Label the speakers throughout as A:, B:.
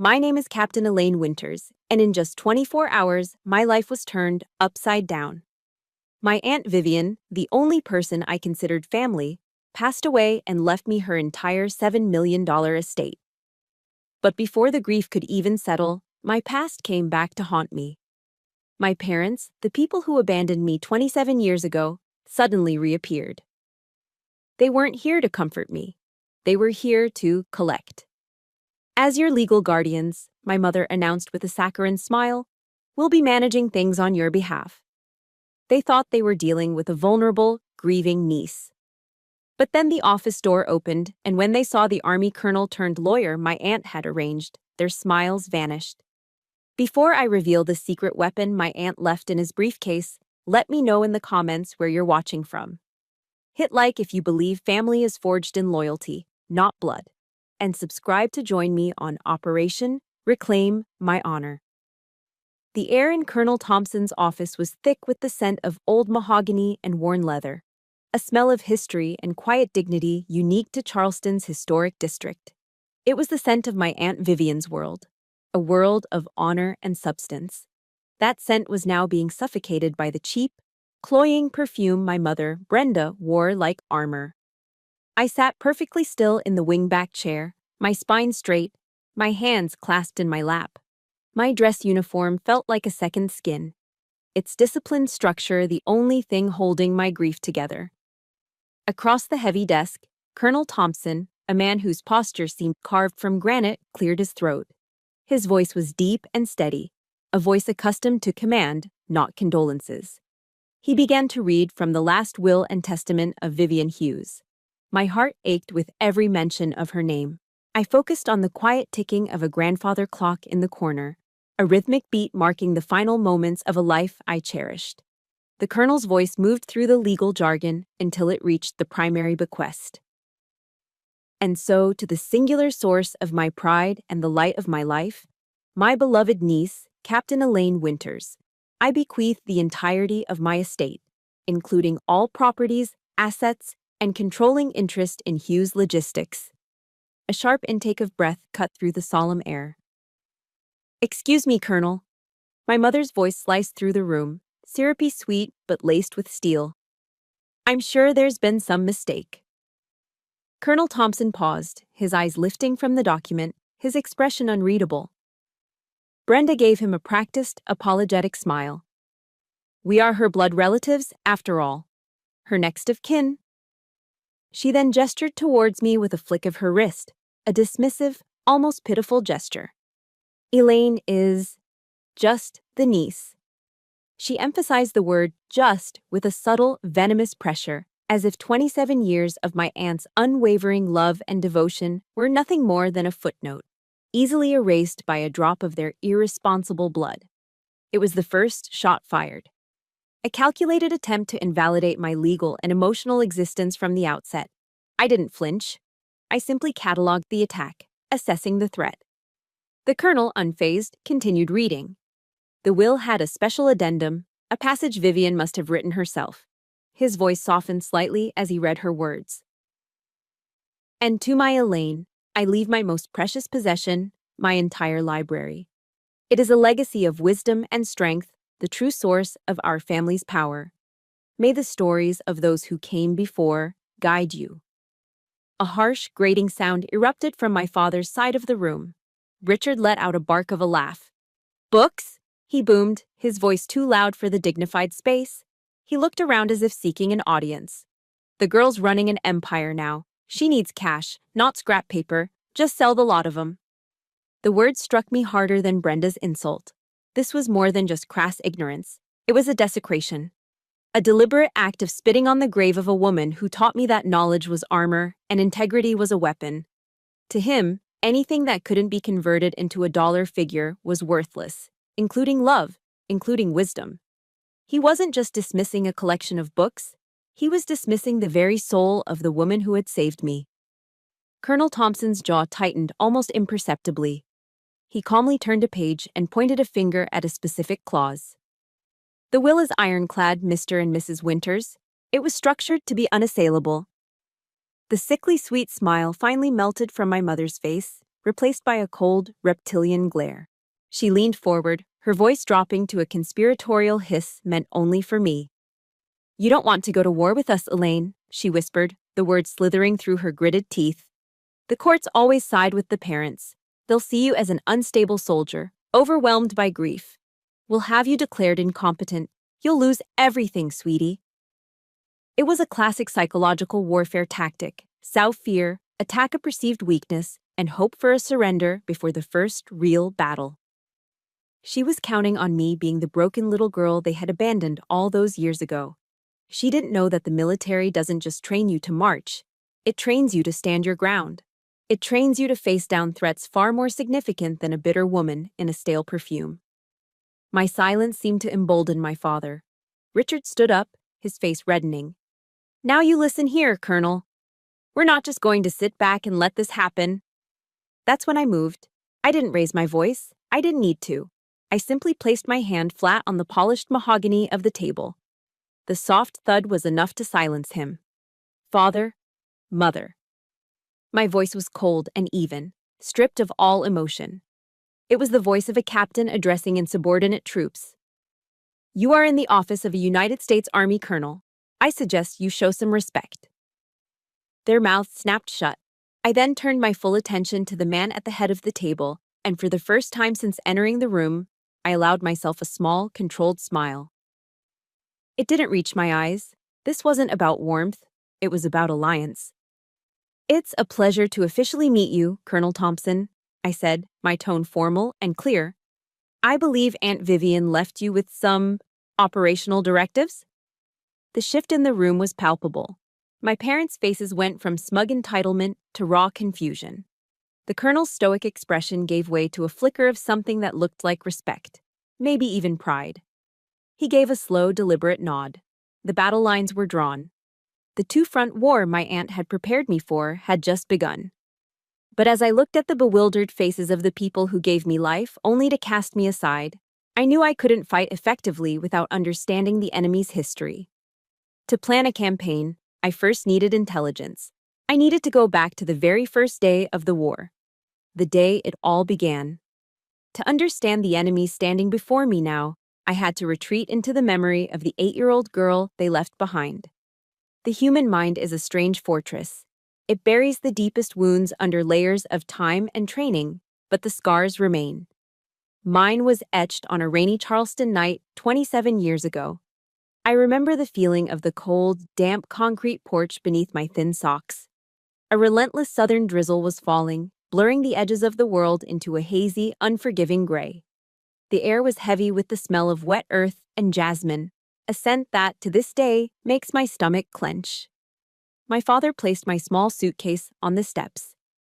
A: My name is Captain Elaine Winters, and in just 24 hours, my life was turned upside down. My Aunt Vivian, the only person I considered family, passed away and left me her entire $7 million estate. But before the grief could even settle, my past came back to haunt me. My parents, the people who abandoned me 27 years ago, suddenly reappeared. They weren't here to comfort me. They were here to collect. As your legal guardians, my mother announced with a saccharine smile, we'll be managing things on your behalf. They thought they were dealing with a vulnerable, grieving niece. But then the office door opened, and when they saw the Army colonel turned lawyer my aunt had arranged, their smiles vanished. Before I reveal the secret weapon my aunt left in his briefcase, let me know in the comments where you're watching from. Hit like if you believe family is forged in loyalty, not blood. And subscribe to join me on Operation Reclaim My Honor. The air in Colonel Thompson's office was thick with the scent of old mahogany and worn leather, a smell of history and quiet dignity unique to Charleston's historic district. It was the scent of my Aunt Vivian's world, a world of honor and substance. That scent was now being suffocated by the cheap, cloying perfume my mother, Brenda, wore like armor. I sat perfectly still in the wingback chair, my spine straight, my hands clasped in my lap. My dress uniform felt like a second skin, its disciplined structure the only thing holding my grief together. Across the heavy desk, Colonel Thompson, a man whose posture seemed carved from granite, cleared his throat. His voice was deep and steady, a voice accustomed to command, not condolences. He began to read from the last will and testament of Vivian Hughes. My heart ached with every mention of her name. I focused on the quiet ticking of a grandfather clock in the corner, a rhythmic beat marking the final moments of a life I cherished. The colonel's voice moved through the legal jargon until it reached the primary bequest. And so, to the singular source of my pride and the light of my life, my beloved niece, Captain Elaine Winters, I bequeath the entirety of my estate, including all properties, assets, and controlling interest in Hughes Logistics. A sharp intake of breath cut through the solemn air. Excuse me, Colonel. My mother's voice sliced through the room, syrupy sweet but laced with steel. I'm sure there's been some mistake. Colonel Thompson paused, his eyes lifting from the document, his expression unreadable. Brenda gave him a practiced, apologetic smile. We are her blood relatives, after all. Her next of kin. She then gestured towards me with a flick of her wrist, a dismissive, almost pitiful gesture. Elaine is just the niece. She emphasized the word just with a subtle, venomous pressure, as if 27 years of my aunt's unwavering love and devotion were nothing more than a footnote, easily erased by a drop of their irresponsible blood. It was the first shot fired. A calculated attempt to invalidate my legal and emotional existence from the outset. I didn't flinch. I simply cataloged the attack, assessing the threat. The colonel, unfazed, continued reading. The will had a special addendum, a passage Vivian must have written herself. His voice softened slightly as he read her words. And to my Elaine, I leave my most precious possession, my entire library. It is a legacy of wisdom and strength, the true source of our family's power. May the stories of those who came before guide you. A harsh, grating sound erupted from my father's side of the room. Richard let out a bark of a laugh. Books? He boomed, his voice too loud for the dignified space. He looked around as if seeking an audience. The girl's running an empire now. She needs cash, not scrap paper. Just sell the lot of 'em. The words struck me harder than Brenda's insult. This was more than just crass ignorance. It was a desecration. A deliberate act of spitting on the grave of a woman who taught me that knowledge was armor and integrity was a weapon. To him, anything that couldn't be converted into a dollar figure was worthless, including love, including wisdom. He wasn't just dismissing a collection of books, he was dismissing the very soul of the woman who had saved me. Colonel Thompson's jaw tightened almost imperceptibly. He calmly turned a page and pointed a finger at a specific clause. The will is ironclad, Mr. and Mrs. Winters. It was structured to be unassailable. The sickly sweet smile finally melted from my mother's face, replaced by a cold, reptilian glare. She leaned forward, her voice dropping to a conspiratorial hiss meant only for me. "You don't want to go to war with us, Elaine," she whispered, the words slithering through her gritted teeth. "The courts always side with the parents. They'll see you as an unstable soldier, overwhelmed by grief. We'll have you declared incompetent. You'll lose everything, sweetie." It was a classic psychological warfare tactic: sow fear, attack a perceived weakness, and hope for a surrender before the first real battle. She was counting on me being the broken little girl they had abandoned all those years ago. She didn't know that the military doesn't just train you to march. It trains you to stand your ground. It trains you to face down threats far more significant than a bitter woman in a stale perfume. My silence seemed to embolden my father. Richard stood up, his face reddening. "Now you listen here, Colonel. We're not just going to sit back and let this happen." That's when I moved. I didn't raise my voice. I didn't need to. I simply placed my hand flat on the polished mahogany of the table. The soft thud was enough to silence him. "Father, Mother." My voice was cold and even, stripped of all emotion. It was the voice of a captain addressing insubordinate troops. "You are in the office of a United States Army colonel. I suggest you show some respect." Their mouths snapped shut. I then turned my full attention to the man at the head of the table, and for the first time since entering the room, I allowed myself a small, controlled smile. It didn't reach my eyes. This wasn't about warmth. It was about alliance. "It's a pleasure to officially meet you, Colonel Thompson," I said, my tone formal and clear. "I believe Aunt Vivian left you with some operational directives?" The shift in the room was palpable. My parents' faces went from smug entitlement to raw confusion. The colonel's stoic expression gave way to a flicker of something that looked like respect, maybe even pride. He gave a slow, deliberate nod. The battle lines were drawn. The two-front war my aunt had prepared me for had just begun. But as I looked at the bewildered faces of the people who gave me life only to cast me aside, I knew I couldn't fight effectively without understanding the enemy's history. To plan a campaign, I first needed intelligence. I needed to go back to the very first day of the war. The day it all began. To understand the enemy standing before me now, I had to retreat into the memory of the 8-year-old girl they left behind. The human mind is a strange fortress. It buries the deepest wounds under layers of time and training, but the scars remain. Mine was etched on a rainy Charleston night 27 years ago. I remember the feeling of the cold, damp concrete porch beneath my thin socks. A relentless southern drizzle was falling, blurring the edges of the world into a hazy, unforgiving gray. The air was heavy with the smell of wet earth and jasmine, a scent that, to this day, makes my stomach clench. My father placed my small suitcase on the steps.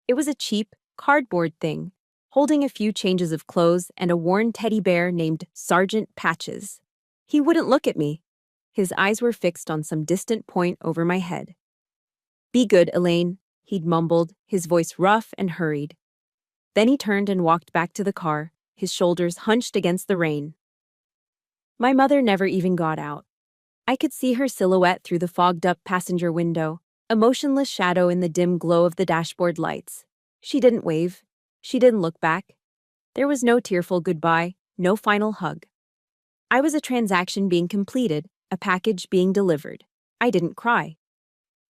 A: It was a cheap, cardboard thing, holding a few changes of clothes and a worn teddy bear named Sergeant Patches. He wouldn't look at me. His eyes were fixed on some distant point over my head. "Be good, Elaine," he'd mumbled, his voice rough and hurried. Then he turned and walked back to the car, his shoulders hunched against the rain. My mother never even got out. I could see her silhouette through the fogged-up passenger window, a motionless shadow in the dim glow of the dashboard lights. She didn't wave. She didn't look back. There was no tearful goodbye, no final hug. I was a transaction being completed, a package being delivered. I didn't cry.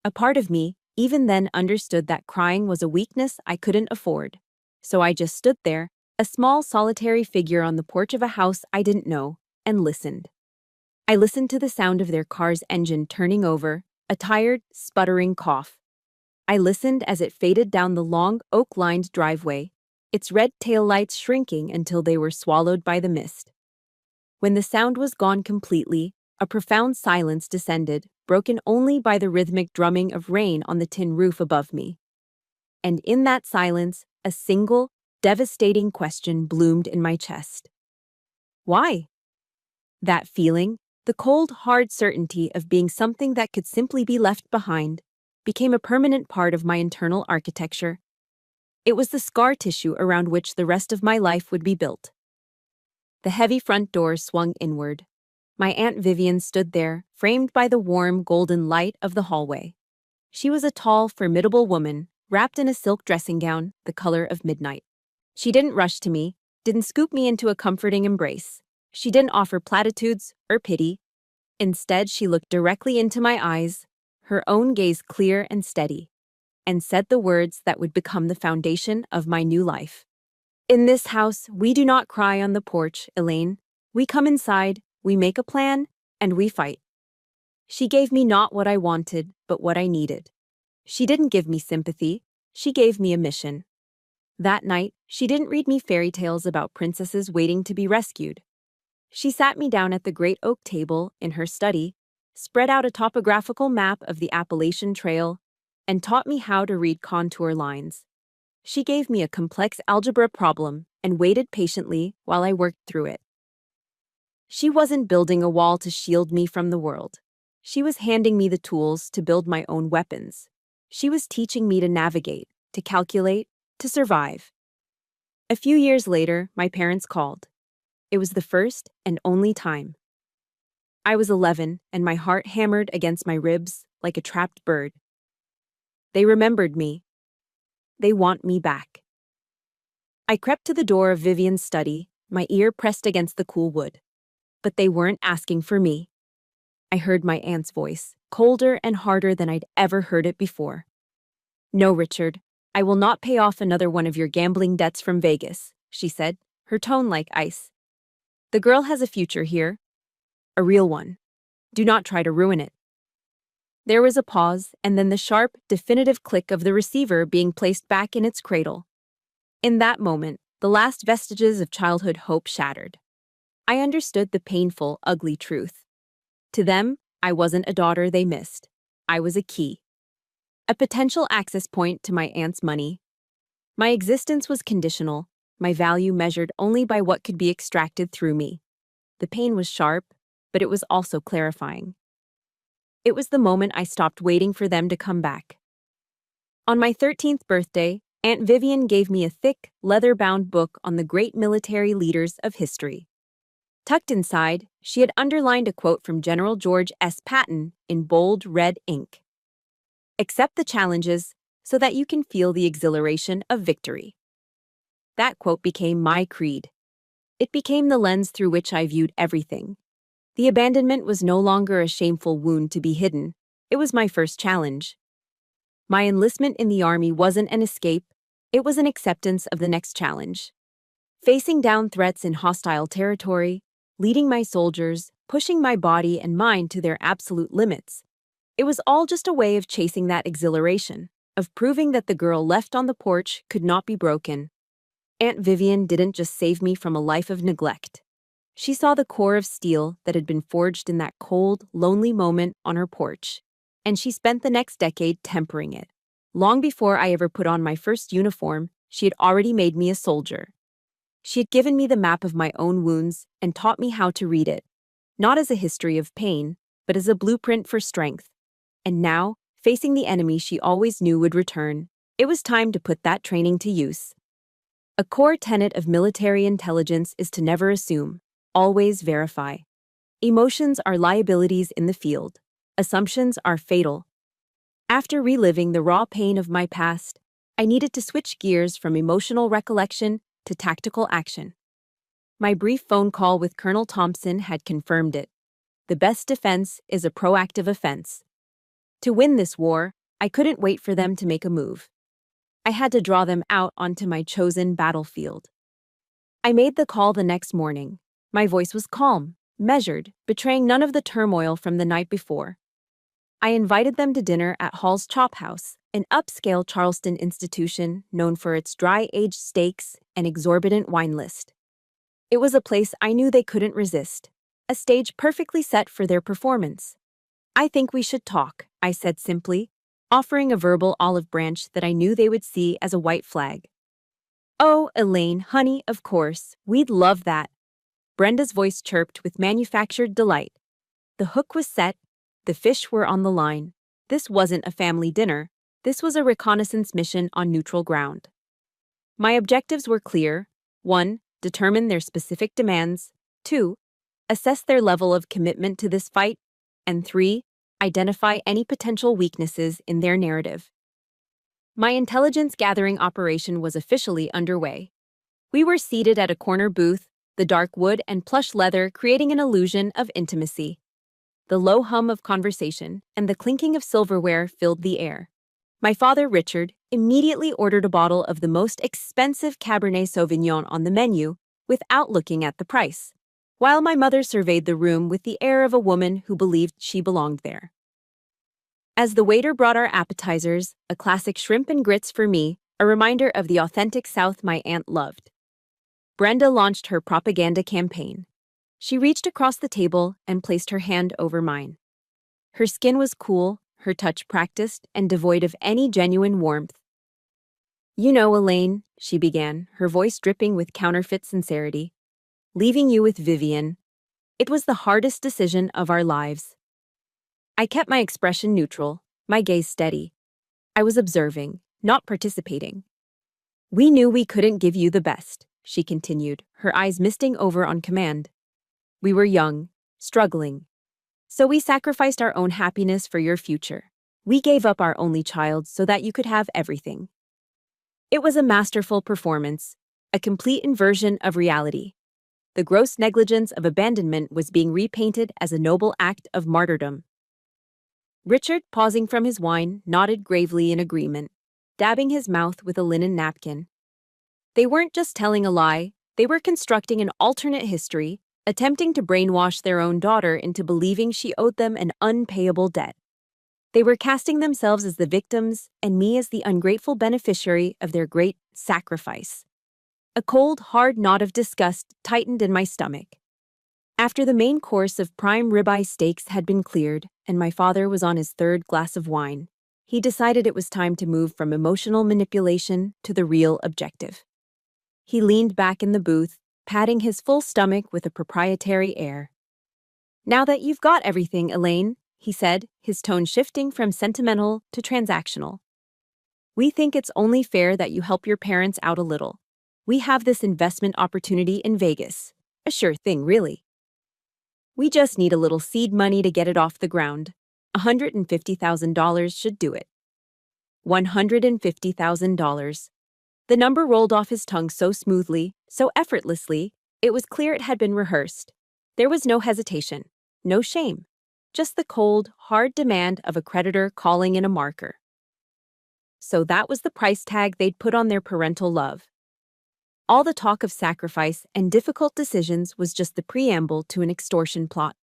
A: A part of me, even then, understood that crying was a weakness I couldn't afford. So I just stood there, a small solitary figure on the porch of a house I didn't know, and listened. I listened to the sound of their car's engine turning over, a tired, sputtering cough. I listened as it faded down the long, oak-lined driveway, its red taillights shrinking until they were swallowed by the mist. When the sound was gone completely, a profound silence descended, broken only by the rhythmic drumming of rain on the tin roof above me. And in that silence, a single, devastating question bloomed in my chest. Why? That feeling, the cold, hard certainty of being something that could simply be left behind, became a permanent part of my internal architecture. It was the scar tissue around which the rest of my life would be built. The heavy front door swung inward. My Aunt Vivian stood there, framed by the warm, golden light of the hallway. She was a tall, formidable woman, wrapped in a silk dressing gown the color of midnight. She didn't rush to me, didn't scoop me into a comforting embrace. She didn't offer platitudes or pity. Instead, she looked directly into my eyes, her own gaze clear and steady, and said the words that would become the foundation of my new life. In this house, we do not cry on the porch, Elaine. We come inside, we make a plan, and we fight. She gave me not what I wanted, but what I needed. She didn't give me sympathy, she gave me a mission. That night, she didn't read me fairy tales about princesses waiting to be rescued. She sat me down at the great oak table in her study, spread out a topographical map of the Appalachian Trail, and taught me how to read contour lines. She gave me a complex algebra problem and waited patiently while I worked through it. She wasn't building a wall to shield me from the world. She was handing me the tools to build my own weapons. She was teaching me to navigate, to calculate, to survive. A few years later, my parents called. It was the first and only time. I was 11, and my heart hammered against my ribs like a trapped bird. They remembered me. They want me back. I crept to the door of Vivian's study, my ear pressed against the cool wood. But they weren't asking for me. I heard my aunt's voice, colder and harder than I'd ever heard it before. "No, Richard, I will not pay off another one of your gambling debts from Vegas," she said, her tone like ice. "The girl has a future here. A real one. Do not try to ruin it." There was a pause, and then the sharp, definitive click of the receiver being placed back in its cradle. In that moment, the last vestiges of childhood hope shattered. I understood the painful, ugly truth. To them, I wasn't a daughter they missed. I was a key. A potential access point to my aunt's money. My existence was conditional, my value measured only by what could be extracted through me. The pain was sharp, but it was also clarifying. It was the moment I stopped waiting for them to come back. On my 13th birthday, Aunt Vivian gave me a thick, leather-bound book on the great military leaders of history. Tucked inside, she had underlined a quote from General George S. Patton in bold red ink. "Accept the challenges so that you can feel the exhilaration of victory." That quote became my creed. It became the lens through which I viewed everything. The abandonment was no longer a shameful wound to be hidden. It was my first challenge. My enlistment in the Army wasn't an escape, it was an acceptance of the next challenge. Facing down threats in hostile territory, leading my soldiers, pushing my body and mind to their absolute limits. It was all just a way of chasing that exhilaration, of proving that the girl left on the porch could not be broken. Aunt Vivian didn't just save me from a life of neglect. She saw the core of steel that had been forged in that cold, lonely moment on her porch, and she spent the next decade tempering it. Long before I ever put on my first uniform, she had already made me a soldier. She had given me the map of my own wounds and taught me how to read it, not as a history of pain, but as a blueprint for strength. And now, facing the enemy she always knew would return, it was time to put that training to use. A core tenet of military intelligence is to never assume, always verify. Emotions are liabilities in the field. Assumptions are fatal. After reliving the raw pain of my past, I needed to switch gears from emotional recollection to tactical action. My brief phone call with Colonel Thompson had confirmed it. The best defense is a proactive offense. To win this war, I couldn't wait for them to make a move. I had to draw them out onto my chosen battlefield. I made the call the next morning. My voice was calm, measured, betraying none of the turmoil from the night before. I invited them to dinner at Hall's Chop House, an upscale Charleston institution known for its dry-aged steaks and exorbitant wine list. It was a place I knew they couldn't resist, a stage perfectly set for their performance. "I think we should talk," I said simply, offering a verbal olive branch that I knew they would see as a white flag. "Oh, Elaine, honey, of course, we'd love that." Brenda's voice chirped with manufactured delight. The hook was set, the fish were on the line. This wasn't a family dinner, this was a reconnaissance mission on neutral ground. My objectives were clear. 1. Determine their specific demands. 2. Assess their level of commitment to this fight. And 3. Identify any potential weaknesses in their narrative. My intelligence gathering operation was officially underway. We were seated at a corner booth, the dark wood and plush leather creating an illusion of intimacy. The low hum of conversation and the clinking of silverware filled the air. My father, Richard, immediately ordered a bottle of the most expensive Cabernet Sauvignon on the menu without looking at the price, while my mother surveyed the room with the air of a woman who believed she belonged there. As the waiter brought our appetizers, a classic shrimp and grits for me, a reminder of the authentic South my aunt loved, Brenda launched her propaganda campaign. She reached across the table and placed her hand over mine. Her skin was cool, her touch practiced, and devoid of any genuine warmth. "You know, Elaine," she began, her voice dripping with counterfeit sincerity, "leaving you with Vivian, it was the hardest decision of our lives." I kept my expression neutral, my gaze steady. I was observing, not participating. "We knew we couldn't give you the best," she continued, her eyes misting over on command. "We were young, struggling. So we sacrificed our own happiness for your future. We gave up our only child so that you could have everything." It was a masterful performance, a complete inversion of reality. The gross negligence of abandonment was being repainted as a noble act of martyrdom. Richard, pausing from his wine, nodded gravely in agreement, dabbing his mouth with a linen napkin. They weren't just telling a lie, they were constructing an alternate history, attempting to brainwash their own daughter into believing she owed them an unpayable debt. They were casting themselves as the victims and me as the ungrateful beneficiary of their great sacrifice. A cold, hard knot of disgust tightened in my stomach. After the main course of prime ribeye steaks had been cleared and my father was on his third glass of wine, he decided it was time to move from emotional manipulation to the real objective. He leaned back in the booth, patting his full stomach with a proprietary air. "Now that you've got everything, Elaine," he said, his tone shifting from sentimental to transactional, "we think it's only fair that you help your parents out a little. We have this investment opportunity in Vegas. A sure thing, really. We just need a little seed money to get it off the ground. $150,000 should do it." $150,000. The number rolled off his tongue so smoothly, so effortlessly, it was clear it had been rehearsed. There was no hesitation, no shame, just the cold, hard demand of a creditor calling in a marker. So that was the price tag they'd put on their parental love. All the talk of sacrifice and difficult decisions was just the preamble to an extortion plot.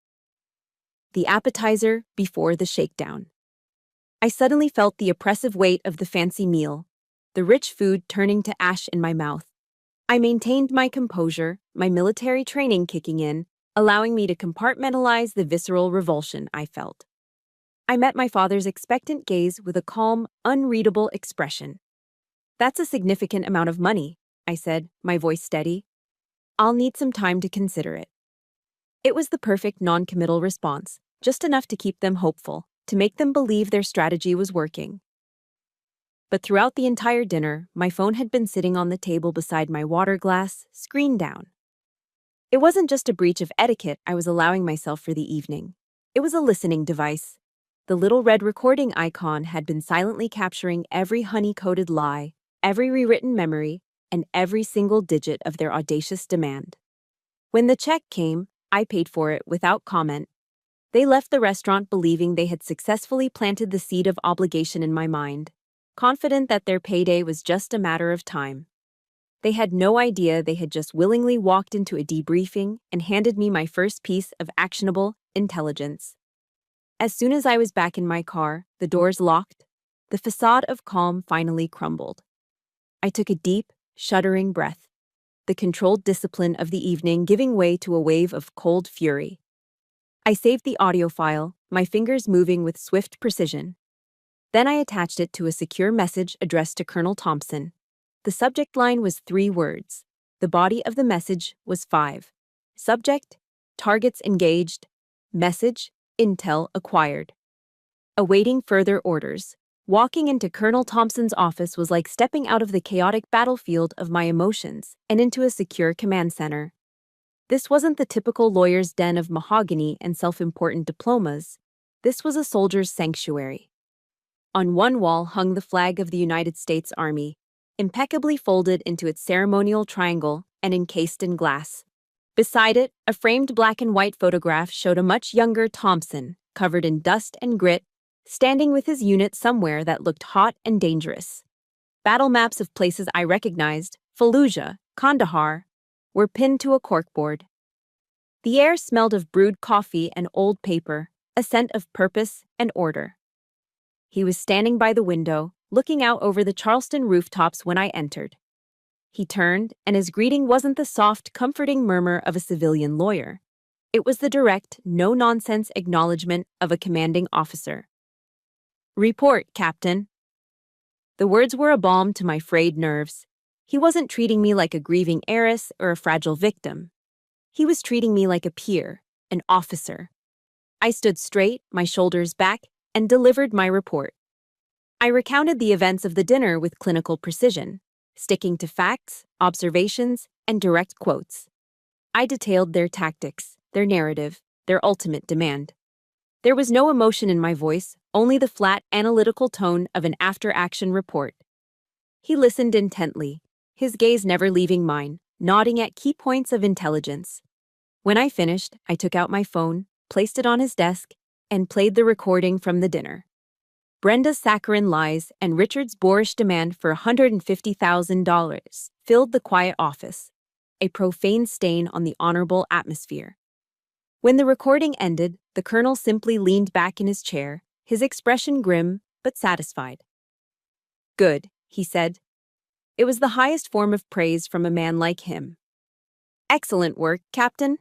A: The appetizer before the shakedown. I suddenly felt the oppressive weight of the fancy meal, the rich food turning to ash in my mouth. I maintained my composure, my military training kicking in, allowing me to compartmentalize the visceral revulsion I felt. I met my father's expectant gaze with a calm, unreadable expression. "That's a significant amount of money," I said, my voice steady. "I'll need some time to consider it." It was the perfect non-committal response, just enough to keep them hopeful, to make them believe their strategy was working. But throughout the entire dinner, my phone had been sitting on the table beside my water glass, screen down. It wasn't just a breach of etiquette I was allowing myself for the evening. It was a listening device. The little red recording icon had been silently capturing every honey-coated lie, every rewritten memory, and every single digit of their audacious demand. When the check came, I paid for it without comment. They left the restaurant believing they had successfully planted the seed of obligation in my mind, confident that their payday was just a matter of time. They had no idea they had just willingly walked into a debriefing and handed me my first piece of actionable intelligence. As soon as I was back in my car, the doors locked, the facade of calm finally crumbled. I took a deep, shuddering breath, the controlled discipline of the evening giving way to a wave of cold fury. I saved the audio file, my fingers moving with swift precision. Then I attached it to a secure message addressed to Colonel Thompson. The subject line was 3 words. The body of the message was 5. Subject: targets engaged. Message: intel acquired. Awaiting further orders. Walking into Colonel Thompson's office was like stepping out of the chaotic battlefield of my emotions and into a secure command center. This wasn't the typical lawyer's den of mahogany and self-important diplomas. This was a soldier's sanctuary. On one wall hung the flag of the United States Army, impeccably folded into its ceremonial triangle and encased in glass. Beside it, a framed black and white photograph showed a much younger Thompson, covered in dust and grit, standing with his unit somewhere that looked hot and dangerous. Battle maps of places I recognized, Fallujah, Kandahar, were pinned to a corkboard. The air smelled of brewed coffee and old paper, a scent of purpose and order. He was standing by the window, looking out over the Charleston rooftops when I entered. He turned, and his greeting wasn't the soft, comforting murmur of a civilian lawyer. It was the direct, no-nonsense acknowledgement of a commanding officer. "Report, Captain." The words were a balm to my frayed nerves. He wasn't treating me like a grieving heiress or a fragile victim. He was treating me like a peer, an officer. I stood straight, my shoulders back, and delivered my report. I recounted the events of the dinner with clinical precision, sticking to facts, observations, and direct quotes. I detailed their tactics, their narrative, their ultimate demand. There was no emotion in my voice, only the flat, analytical tone of an after-action report. He listened intently, his gaze never leaving mine, nodding at key points of intelligence. When I finished, I took out my phone, placed it on his desk, and played the recording from the dinner. Brenda's saccharine lies and Richard's boorish demand for $150,000 filled the quiet office, a profane stain on the honorable atmosphere. When the recording ended, the colonel simply leaned back in his chair, his expression grim but satisfied. "Good," he said. It was the highest form of praise from a man like him. "Excellent work, Captain."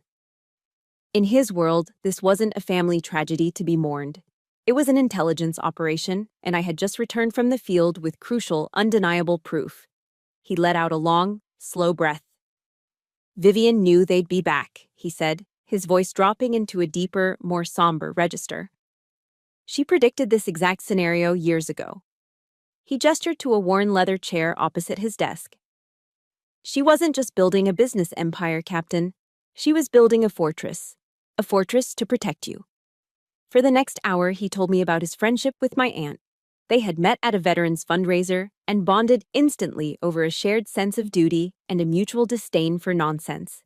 A: In his world, this wasn't a family tragedy to be mourned. It was an intelligence operation, and I had just returned from the field with crucial, undeniable proof. He let out a long, slow breath. "Vivian knew they'd be back," he said, his voice dropping into a deeper, more somber register. "She predicted this exact scenario years ago." He gestured to a worn leather chair opposite his desk. "She wasn't just building a business empire, Captain. She was building a fortress to protect you." For the next hour, he told me about his friendship with my aunt. They had met at a veterans fundraiser and bonded instantly over a shared sense of duty and a mutual disdain for nonsense.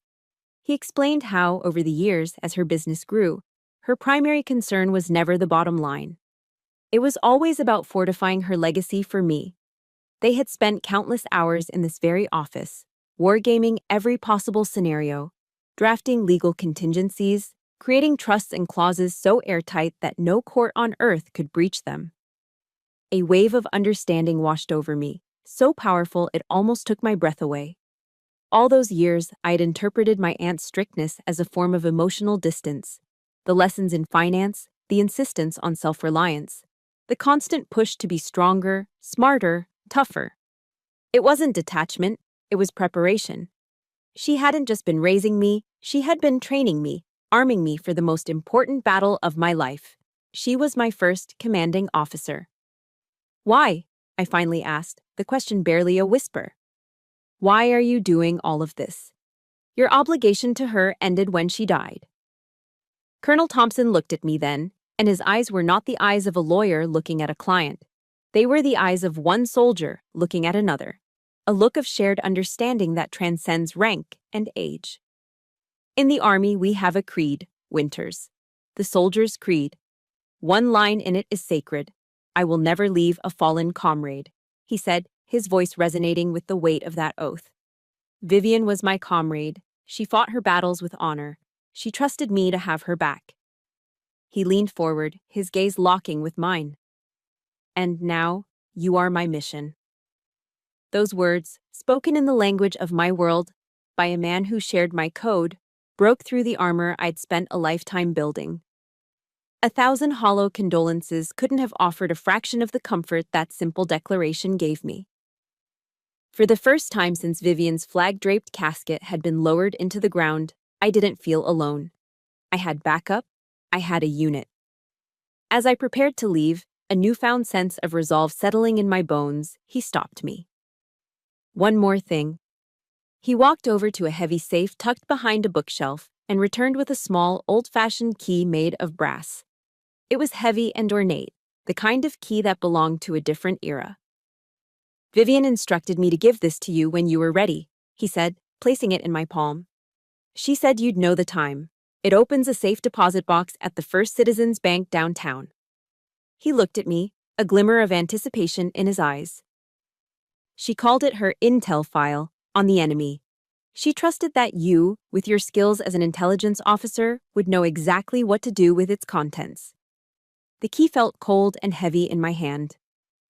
A: He explained how, over the years, as her business grew, her primary concern was never the bottom line. It was always about fortifying her legacy for me. They had spent countless hours in this very office, wargaming every possible scenario, drafting legal contingencies, creating trusts and clauses so airtight that no court on earth could breach them. A wave of understanding washed over me, so powerful it almost took my breath away. All those years, I had interpreted my aunt's strictness as a form of emotional distance. The lessons in finance, the insistence on self-reliance, the constant push to be stronger, smarter, tougher. It wasn't detachment, it was preparation. She hadn't just been raising me, she had been training me, arming me for the most important battle of my life. She was my first commanding officer. "Why?" I finally asked, the question barely a whisper. "Why are you doing all of this? Your obligation to her ended when she died." Colonel Thompson looked at me then, and his eyes were not the eyes of a lawyer looking at a client. They were the eyes of one soldier looking at another, a look of shared understanding that transcends rank and age. "In the Army, we have a creed, Winters. The soldier's creed. One line in it is sacred. I will never leave a fallen comrade," he said, his voice resonating with the weight of that oath. "Vivian was my comrade. She fought her battles with honor. She trusted me to have her back." He leaned forward, his gaze locking with mine. "And now, you are my mission." Those words, spoken in the language of my world, by a man who shared my code, broke through the armor I'd spent a lifetime building. 1,000 hollow condolences couldn't have offered a fraction of the comfort that simple declaration gave me. For the first time since Vivian's flag-draped casket had been lowered into the ground, I didn't feel alone. I had backup, I had a unit. As I prepared to leave, a newfound sense of resolve settling in my bones, he stopped me. "One more thing." He walked over to a heavy safe tucked behind a bookshelf and returned with a small, old-fashioned key made of brass. It was heavy and ornate, the kind of key that belonged to a different era. Vivian instructed me to give this to you when you were ready, he said, placing it in my palm. She said you'd know the time. It opens a safe deposit box at the First Citizens Bank downtown. He looked at me, a glimmer of anticipation in his eyes. She called it her intel file on the enemy. She trusted that you, with your skills as an intelligence officer, would know exactly what to do with its contents. The key felt cold and heavy in my hand.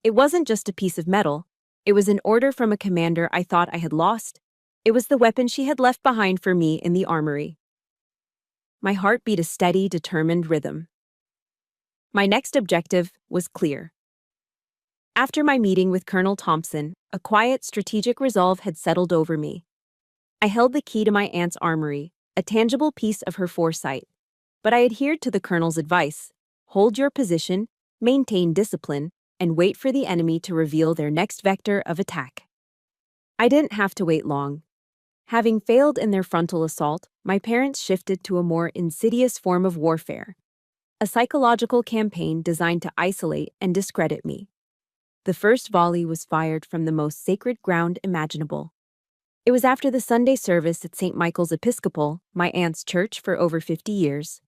A: It wasn't just a piece of metal. It was an order from a commander I thought I had lost. It was the weapon she had left behind for me in the armory. My heart beat a steady, determined rhythm. My next objective was clear. After my meeting with Colonel Thompson, a quiet, strategic resolve had settled over me. I held the key to my aunt's armory, a tangible piece of her foresight. But I adhered to the colonel's advice: hold your position, maintain discipline, and wait for the enemy to reveal their next vector of attack. I didn't have to wait long. Having failed in their frontal assault, my parents shifted to a more insidious form of warfare, a psychological campaign designed to isolate and discredit me. The first volley was fired from the most sacred ground imaginable. It was after the Sunday service at St. Michael's Episcopal, my aunt's church for over 50 years.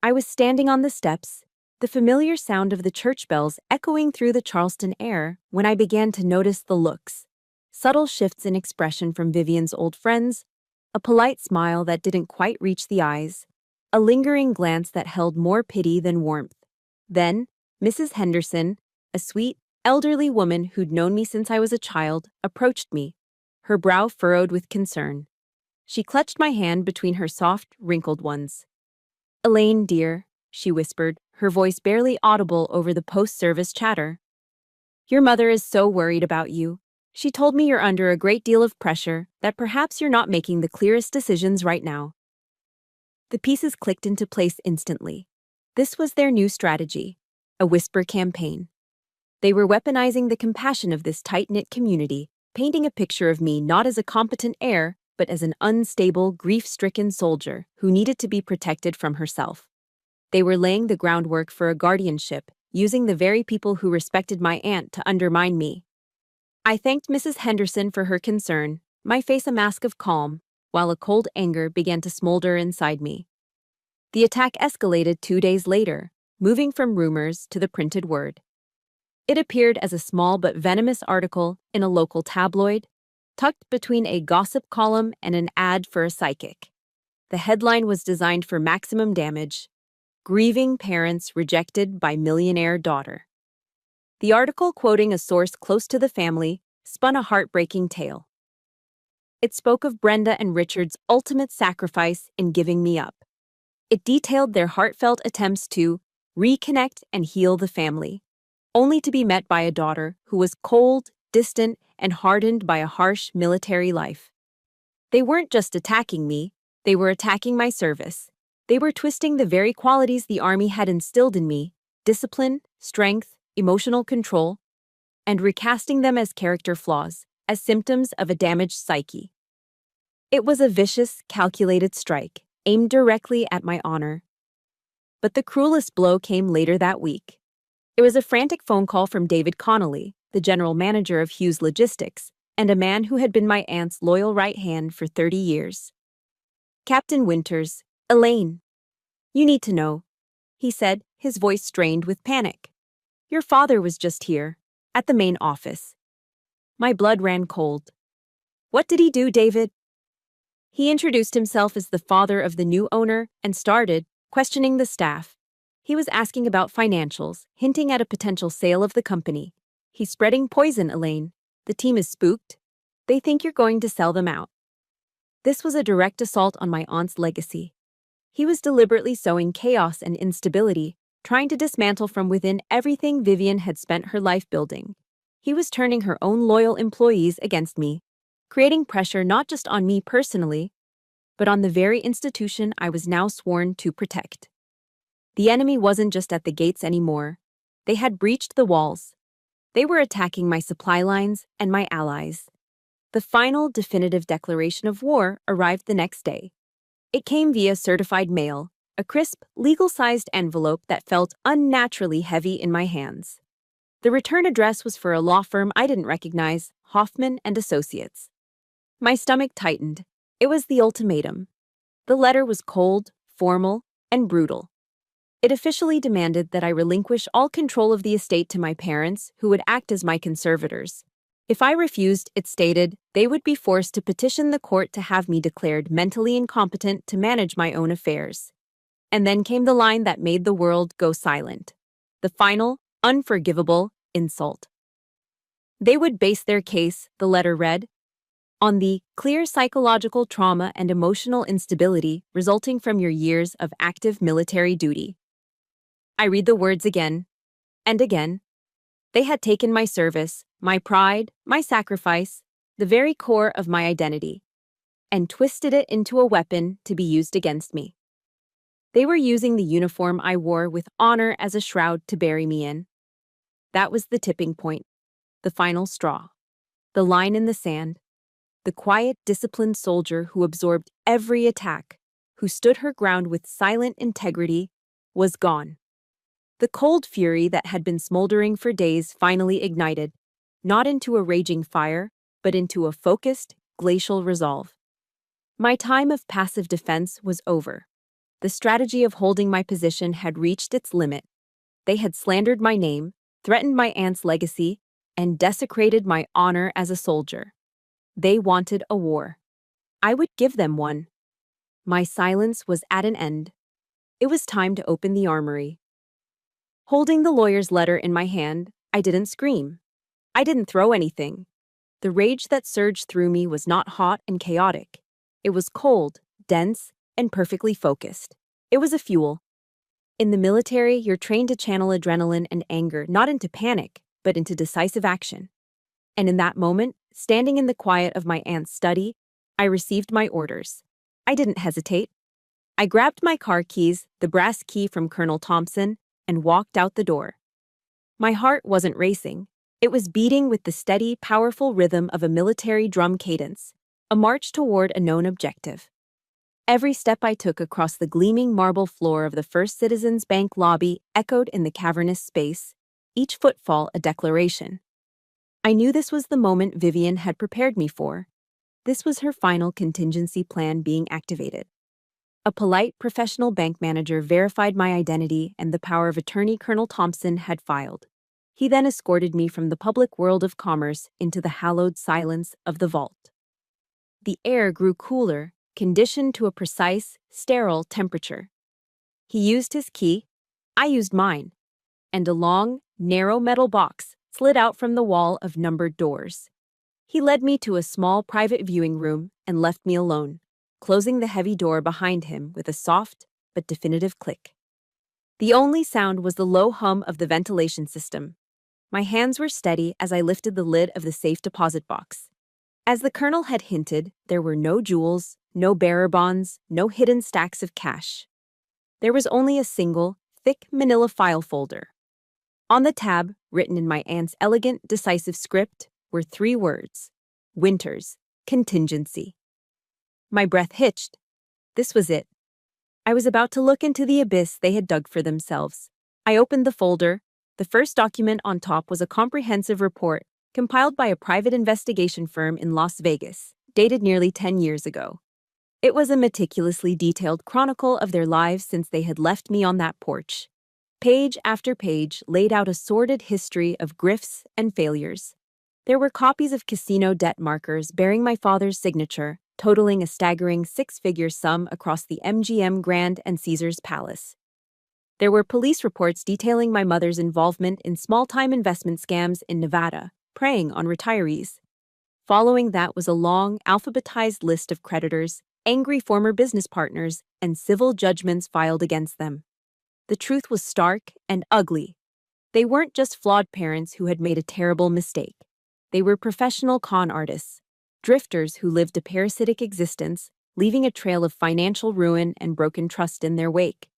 A: I was standing on the steps, the familiar sound of the church bells echoing through the Charleston air, when I began to notice the looks. Subtle shifts in expression from Vivian's old friends, a polite smile that didn't quite reach the eyes, a lingering glance that held more pity than warmth. Then, Mrs. Henderson, a sweet, elderly woman who'd known me since I was a child, approached me, her brow furrowed with concern. She clutched my hand between her soft, wrinkled ones. "Elaine, dear," she whispered, her voice barely audible over the post-service chatter. "Your mother is so worried about you. She told me you're under a great deal of pressure, that perhaps you're not making the clearest decisions right now." The pieces clicked into place instantly. This was their new strategy, a whisper campaign. They were weaponizing the compassion of this tight-knit community, painting a picture of me not as a competent heir, but as an unstable, grief-stricken soldier who needed to be protected from herself. They were laying the groundwork for a guardianship, using the very people who respected my aunt to undermine me. I thanked Mrs. Henderson for her concern, my face a mask of calm, while a cold anger began to smolder inside me. The attack escalated 2 days later, moving from rumors to the printed word. It appeared as a small but venomous article in a local tabloid, tucked between a gossip column and an ad for a psychic. The headline was designed for maximum damage: "Grieving parents rejected by millionaire daughter." The article, quoting a source close to the family, spun a heartbreaking tale. It spoke of Brenda and Richard's ultimate sacrifice in giving me up. It detailed their heartfelt attempts to reconnect and heal the family, only to be met by a daughter who was cold, distant, and hardened by a harsh military life. They weren't just attacking me, they were attacking my service. They were twisting the very qualities the Army had instilled in me: discipline, strength, emotional control, and recasting them as character flaws, as symptoms of a damaged psyche. It was a vicious, calculated strike, aimed directly at my honor. But the cruelest blow came later that week. It was a frantic phone call from David Connolly, the general manager of Hughes Logistics, and a man who had been my aunt's loyal right hand for 30 years. "Captain Winters, Elaine. You need to know," he said, his voice strained with panic. "Your father was just here, at the main office." My blood ran cold. "What did he do, David?" He introduced himself as the father of the new owner and started questioning the staff. He was asking about financials, hinting at a potential sale of the company. "He's spreading poison, Elaine. The team is spooked. They think you're going to sell them out." This was a direct assault on my aunt's legacy. He was deliberately sowing chaos and instability, trying to dismantle from within everything Vivian had spent her life building. He was turning her own loyal employees against me, creating pressure not just on me personally, but on the very institution I was now sworn to protect. The enemy wasn't just at the gates anymore. They had breached the walls. They were attacking my supply lines and my allies. The final definitive declaration of war arrived the next day. It came via certified mail, a crisp, legal-sized envelope that felt unnaturally heavy in my hands. The return address was for a law firm I didn't recognize, Hoffman and Associates. My stomach tightened. It was the ultimatum. The letter was cold, formal, and brutal. It officially demanded that I relinquish all control of the estate to my parents, who would act as my conservators. If I refused, it stated, they would be forced to petition the court to have me declared mentally incompetent to manage my own affairs. And then came the line that made the world go silent. The final, unforgivable insult. They would base their case, the letter read, on the clear psychological trauma and emotional instability resulting from your years of active military duty. I read the words again and again. They had taken my service, my pride, my sacrifice, the very core of my identity, and twisted it into a weapon to be used against me. They were using the uniform I wore with honor as a shroud to bury me in. That was the tipping point, the final straw, the line in the sand. The quiet, disciplined soldier who absorbed every attack, who stood her ground with silent integrity, was gone. The cold fury that had been smoldering for days finally ignited, not into a raging fire, but into a focused, glacial resolve. My time of passive defense was over. The strategy of holding my position had reached its limit. They had slandered my name, threatened my aunt's legacy, and desecrated my honor as a soldier. They wanted a war. I would give them one. My silence was at an end. It was time to open the armory. Holding the lawyer's letter in my hand, I didn't scream. I didn't throw anything. The rage that surged through me was not hot and chaotic. It was cold, dense, and perfectly focused. It was a fuel. In the military, you're trained to channel adrenaline and anger not into panic, but into decisive action. And in that moment, standing in the quiet of my aunt's study, I received my orders. I didn't hesitate. I grabbed my car keys, the brass key from Colonel Thompson, and walked out the door. My heart wasn't racing. It was beating with the steady, powerful rhythm of a military drum cadence, a march toward a known objective. Every step I took across the gleaming marble floor of the First Citizens Bank lobby echoed in the cavernous space, each footfall a declaration. I knew this was the moment Vivian had prepared me for. This was her final contingency plan being activated. A polite, professional bank manager verified my identity and the power of attorney Colonel Thompson had filed. He then escorted me from the public world of commerce into the hallowed silence of the vault. The air grew cooler, conditioned to a precise, sterile temperature. He used his key, I used mine, and a long, narrow metal box slid out from the wall of numbered doors. He led me to a small private viewing room and left me alone, closing the heavy door behind him with a soft but definitive click. The only sound was the low hum of the ventilation system. My hands were steady as I lifted the lid of the safe deposit box. As the colonel had hinted, there were no jewels, no bearer bonds, no hidden stacks of cash. There was only a single, thick manila file folder. On the tab, written in my aunt's elegant, decisive script, were 3 words: Winters, contingency. My breath hitched. This was it. I was about to look into the abyss they had dug for themselves. I opened the folder. The first document on top was a comprehensive report compiled by a private investigation firm in Las Vegas, dated nearly 10 years ago. It was a meticulously detailed chronicle of their lives since they had left me on that porch. Page after page laid out a sordid history of grifts and failures. There were copies of casino debt markers bearing my father's signature, totaling a staggering 6-figure sum across the MGM Grand and Caesars Palace. There were police reports detailing my mother's involvement in small-time investment scams in Nevada, preying on retirees. Following that was a long, alphabetized list of creditors, angry former business partners, and civil judgments filed against them. The truth was stark and ugly. They weren't just flawed parents who had made a terrible mistake. They were professional con artists, drifters who lived a parasitic existence, leaving a trail of financial ruin and broken trust in their wake.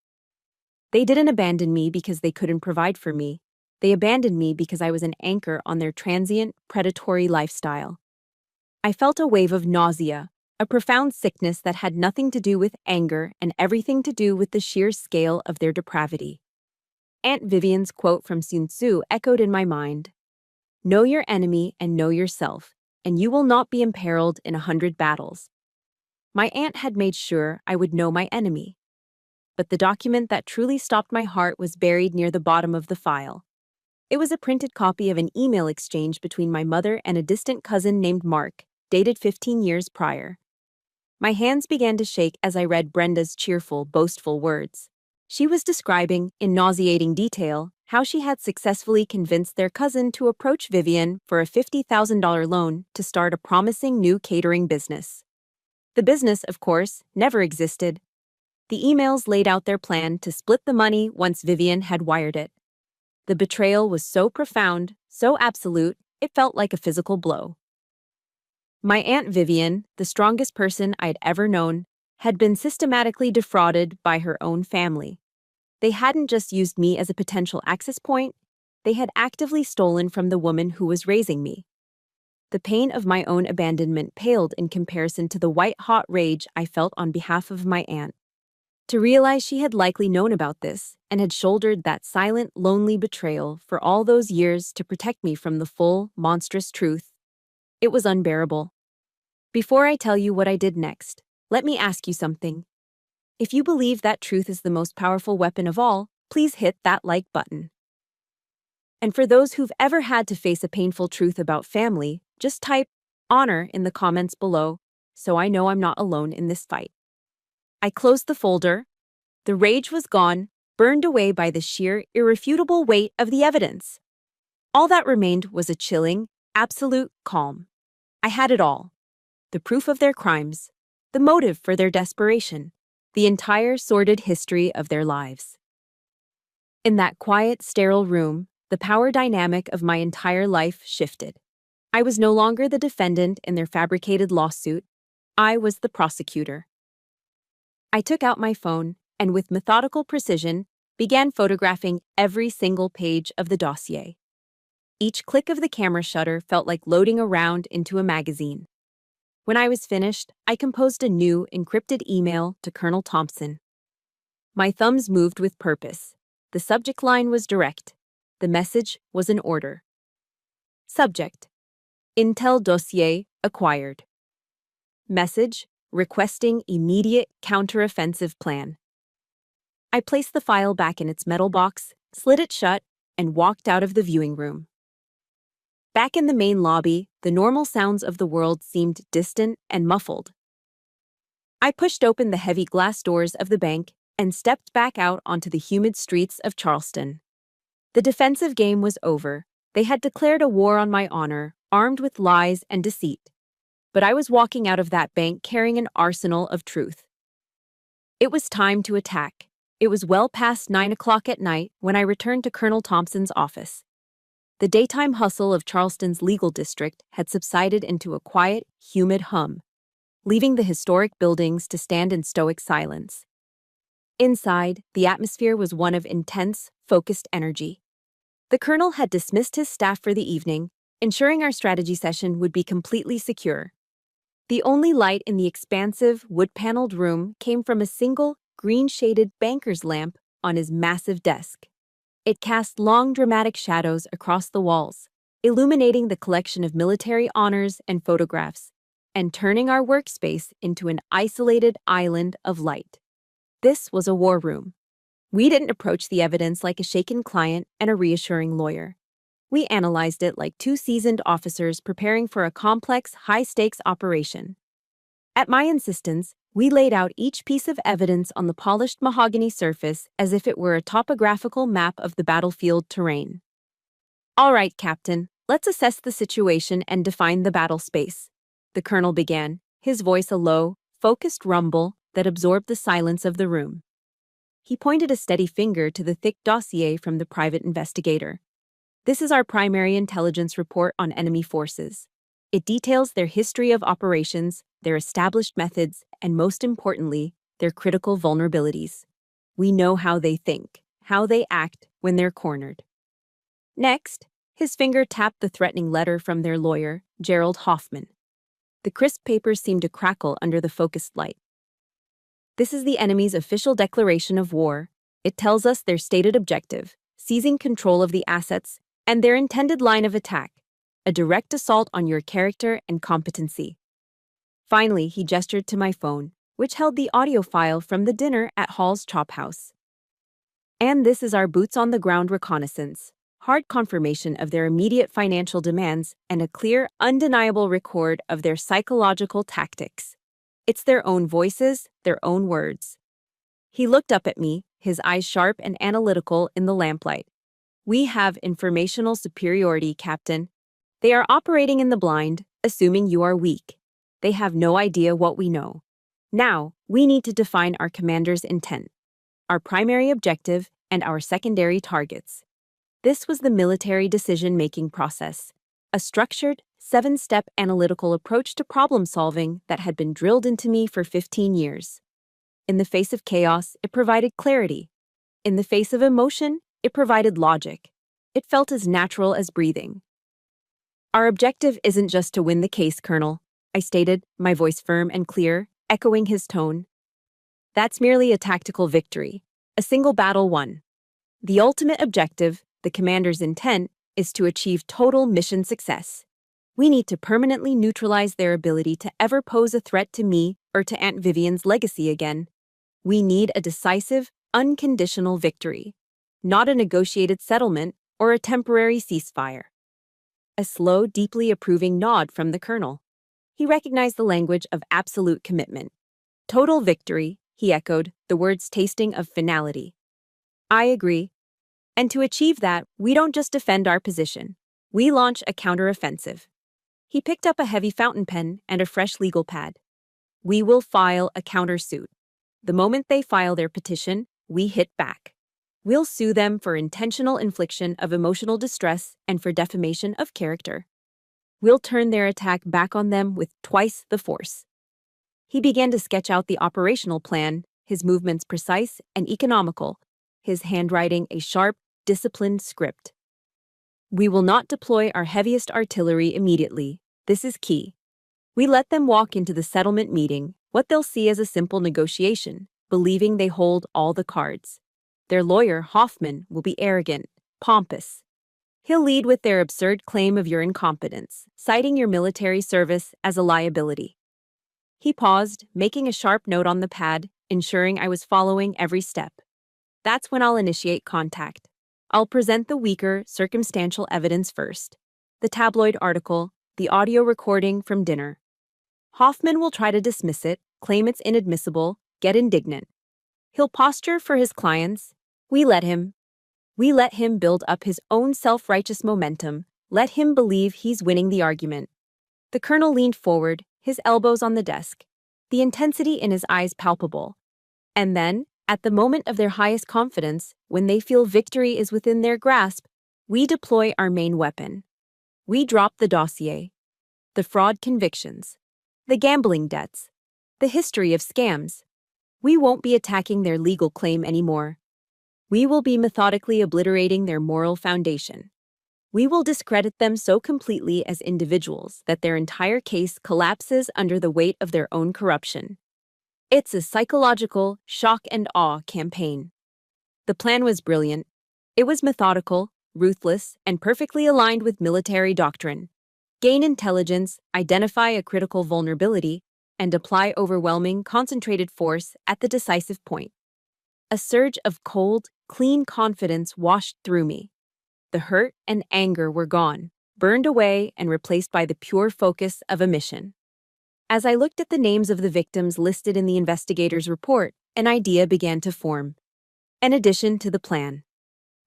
A: They didn't abandon me because they couldn't provide for me. They abandoned me because I was an anchor on their transient, predatory lifestyle. I felt a wave of nausea, a profound sickness that had nothing to do with anger and everything to do with the sheer scale of their depravity. Aunt Vivian's quote from Sun Tzu echoed in my mind. Know your enemy and know yourself, and you will not be imperiled in 100 battles. My aunt had made sure I would know my enemy. But the document that truly stopped my heart was buried near the bottom of the file. It was a printed copy of an email exchange between my mother and a distant cousin named Mark, dated 15 years prior. My hands began to shake as I read Brenda's cheerful, boastful words. She was describing, in nauseating detail, how she had successfully convinced their cousin to approach Vivian for a $50,000 loan to start a promising new catering business. The business, of course, never existed. The emails laid out their plan to split the money once Vivian had wired it. The betrayal was so profound, so absolute, it felt like a physical blow. My Aunt Vivian, the strongest person I'd ever known, had been systematically defrauded by her own family. They hadn't just used me as a potential access point, they had actively stolen from the woman who was raising me. The pain of my own abandonment paled in comparison to the white-hot rage I felt on behalf of my aunt. To realize she had likely known about this and had shouldered that silent, lonely betrayal for all those years to protect me from the full, monstrous truth, it was unbearable. Before I tell you what I did next, let me ask you something. If you believe that truth is the most powerful weapon of all, please hit that like button. And for those who've ever had to face a painful truth about family, just type honor in the comments below so I know I'm not alone in this fight. I closed the folder. The rage was gone, burned away by the sheer, irrefutable weight of the evidence. All that remained was a chilling, absolute calm. I had it all. The proof of their crimes, the motive for their desperation, the entire sordid history of their lives. In that quiet, sterile room, the power dynamic of my entire life shifted. I was no longer the defendant in their fabricated lawsuit. I was the prosecutor. I took out my phone and, with methodical precision, began photographing every single page of the dossier. Each click of the camera shutter felt like loading a round into a magazine. When I was finished, I composed a new, encrypted email to Colonel Thompson. My thumbs moved with purpose. The subject line was direct. The message was an order. Subject: Intel dossier acquired. Message: requesting immediate counteroffensive plan. I placed the file back in its metal box, slid it shut, and walked out of the viewing room. Back in the main lobby, the normal sounds of the world seemed distant and muffled. I pushed open the heavy glass doors of the bank and stepped back out onto the humid streets of Charleston. The defensive game was over. They had declared a war on my honor, armed with lies and deceit. But I was walking out of that bank carrying an arsenal of truth. It was time to attack. It was well past 9 o'clock at night when I returned to Colonel Thompson's office. The daytime hustle of Charleston's legal district had subsided into a quiet, humid hum, leaving the historic buildings to stand in stoic silence. Inside, the atmosphere was one of intense, focused energy. The colonel had dismissed his staff for the evening, ensuring our strategy session would be completely secure. The only light in the expansive, wood-paneled room came from a single, green-shaded banker's lamp on his massive desk. It cast long, dramatic shadows across the walls, illuminating the collection of military honors and photographs, and turning our workspace into an isolated island of light. This was a war room. We didn't approach the evidence like a shaken client and a reassuring lawyer. We analyzed it like two seasoned officers preparing for a complex, high-stakes operation. At my insistence, we laid out each piece of evidence on the polished mahogany surface as if it were a topographical map of the battlefield terrain. All right, Captain, let's assess the situation and define the battle space, the colonel began, his voice a low, focused rumble that absorbed the silence of the room. He pointed a steady finger to the thick dossier from the private investigator. This is our primary intelligence report on enemy forces. It details their history of operations, their established methods, and most importantly, their critical vulnerabilities. We know how they think, how they act when they're cornered. Next, his finger tapped the threatening letter from their lawyer, Gerald Hoffman. The crisp papers seemed to crackle under the focused light. This is the enemy's official declaration of war. It tells us their stated objective, seizing control of the assets, and their intended line of attack, a direct assault on your character and competency. Finally, he gestured to my phone, which held the audio file from the dinner at Hall's Chop House. And this is our boots-on-the-ground reconnaissance, hard confirmation of their immediate financial demands and a clear, undeniable record of their psychological tactics. It's their own voices, their own words. He looked up at me, his eyes sharp and analytical in the lamplight. We have informational superiority, Captain. They are operating in the blind, assuming you are weak. They have no idea what we know. Now, we need to define our commander's intent, our primary objective, and our secondary targets. This was the military decision-making process, a structured, 7-step analytical approach to problem-solving that had been drilled into me for 15 years. In the face of chaos, it provided clarity. In the face of emotion, it provided logic. It felt as natural as breathing. Our objective isn't just to win the case, Colonel, I stated, my voice firm and clear, echoing his tone. That's merely a tactical victory, a single battle won. The ultimate objective, the commander's intent, is to achieve total mission success. We need to permanently neutralize their ability to ever pose a threat to me or to Aunt Vivian's legacy again. We need a decisive, unconditional victory, not a negotiated settlement or a temporary ceasefire. A slow, deeply approving nod from the colonel. He recognized the language of absolute commitment. Total victory, he echoed, the words tasting of finality. I agree. And to achieve that, we don't just defend our position. We launch a counteroffensive. He picked up a heavy fountain pen and a fresh legal pad. We will file a countersuit. The moment they file their petition, we hit back. We'll sue them for intentional infliction of emotional distress and for defamation of character. We'll turn their attack back on them with twice the force. He began to sketch out the operational plan, his movements precise and economical, his handwriting a sharp, disciplined script. We will not deploy our heaviest artillery immediately. This is key. We let them walk into the settlement meeting, what they'll see as a simple negotiation, believing they hold all the cards. Their lawyer, Hoffman, will be arrogant, pompous. He'll lead with their absurd claim of your incompetence, citing your military service as a liability. He paused, making a sharp note on the pad, ensuring I was following every step. That's when I'll initiate contact. I'll present the weaker, circumstantial evidence first. The tabloid article, the audio recording from dinner. Hoffman will try to dismiss it, claim it's inadmissible, get indignant. He'll posture for his clients. We let him build up his own self-righteous momentum, let him believe he's winning the argument. The colonel leaned forward, his elbows on the desk, the intensity in his eyes palpable. And then, at the moment of their highest confidence, when they feel victory is within their grasp, we deploy our main weapon. We drop the dossier, the fraud convictions, the gambling debts, the history of scams. We won't be attacking their legal claim anymore. We will be methodically obliterating their moral foundation. We will discredit them so completely as individuals that their entire case collapses under the weight of their own corruption. It's a psychological shock and awe campaign. The plan was brilliant. It was methodical, ruthless, and perfectly aligned with military doctrine. Gain intelligence, identify a critical vulnerability, and apply overwhelming, concentrated force at the decisive point. A surge of cold, clean confidence washed through me. The hurt and anger were gone, burned away and replaced by the pure focus of a mission. As I looked at the names of the victims listed in the investigator's report, an idea began to form. An addition to the plan.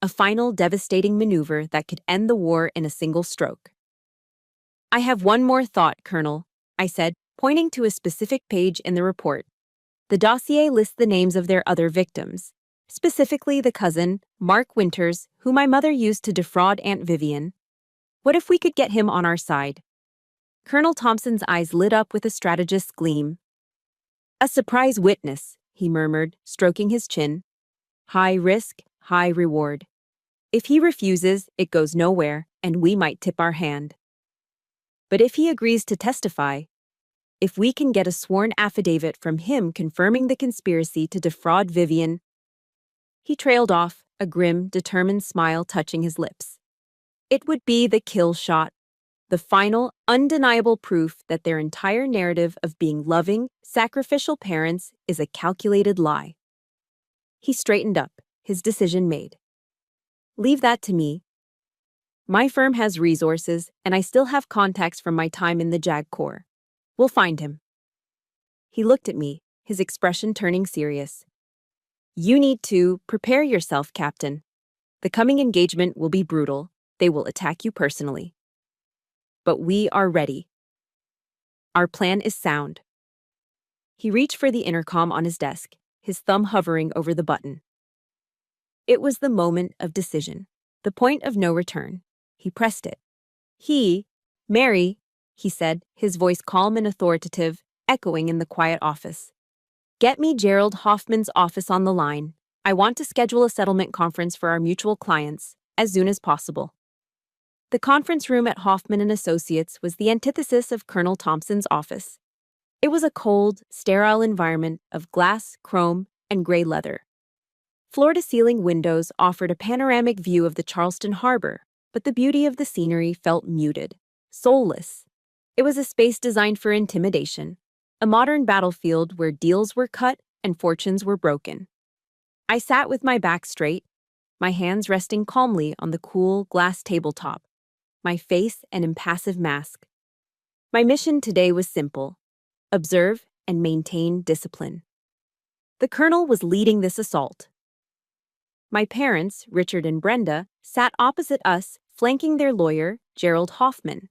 A: A final devastating maneuver that could end the war in a single stroke. I have one more thought, Colonel, I said, pointing to a specific page in the report. The dossier lists the names of their other victims, specifically the cousin, Mark Winters, who my mother used to defraud Aunt Vivian. What if we could get him on our side? Colonel Thompson's eyes lit up with a strategist's gleam. A surprise witness, he murmured, stroking his chin. High risk, high reward. If he refuses, it goes nowhere, and we might tip our hand. But if he agrees to testify, If we can get a sworn affidavit from him confirming the conspiracy to defraud Vivian. He trailed off, a grim, determined smile touching his lips. It would be the kill shot, the final, undeniable proof that their entire narrative of being loving, sacrificial parents is a calculated lie. He straightened up, his decision made. Leave that to me. My firm has resources, and I still have contacts from my time in the JAG Corps. We'll find him. He looked at me, his expression turning serious. You need to prepare yourself, Captain. The coming engagement will be brutal. They will attack you personally. But we are ready. Our plan is sound. He reached for the intercom on his desk, his thumb hovering over the button. It was the moment of decision, the point of no return. He pressed it. Mary, he said, his voice calm and authoritative, echoing in the quiet office. Get me Gerald Hoffman's office on the line. I want to schedule a settlement conference for our mutual clients, as soon as possible. The conference room at Hoffman & Associates was the antithesis of Colonel Thompson's office. It was a cold, sterile environment of glass, chrome, and gray leather. Floor-to-ceiling windows offered a panoramic view of the Charleston Harbor, but the beauty of the scenery felt muted, soulless. It was a space designed for intimidation, a modern battlefield where deals were cut and fortunes were broken. I sat with my back straight, my hands resting calmly on the cool glass tabletop, my face an impassive mask. My mission today was simple: observe and maintain discipline. The colonel was leading this assault. My parents, Richard and Brenda, sat opposite us, flanking their lawyer, Gerald Hoffman.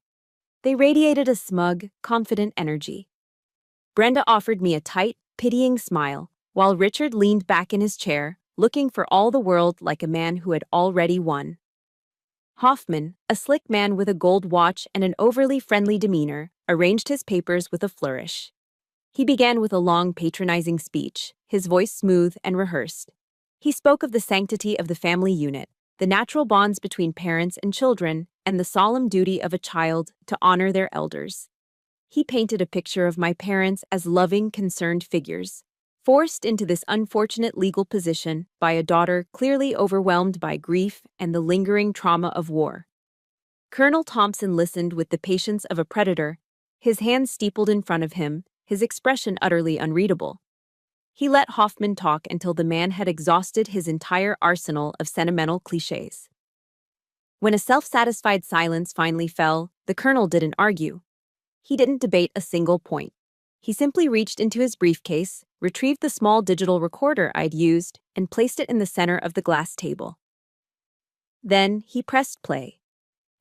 A: They radiated a smug, confident energy. Brenda offered me a tight, pitying smile, while Richard leaned back in his chair, looking for all the world like a man who had already won. Hoffman, a slick man with a gold watch and an overly friendly demeanor, arranged his papers with a flourish. He began with a long, patronizing speech, his voice smooth and rehearsed. He spoke of the sanctity of the family unit, the natural bonds between parents and children, and the solemn duty of a child to honor their elders. He painted a picture of my parents as loving, concerned figures, forced into this unfortunate legal position by a daughter clearly overwhelmed by grief and the lingering trauma of war. Colonel Thompson listened with the patience of a predator, his hands steepled in front of him, his expression utterly unreadable. He let Hoffman talk until the man had exhausted his entire arsenal of sentimental clichés. When a self-satisfied silence finally fell, the colonel didn't argue. He didn't debate a single point. He simply reached into his briefcase, retrieved the small digital recorder I'd used, and placed it in the center of the glass table. Then he pressed play.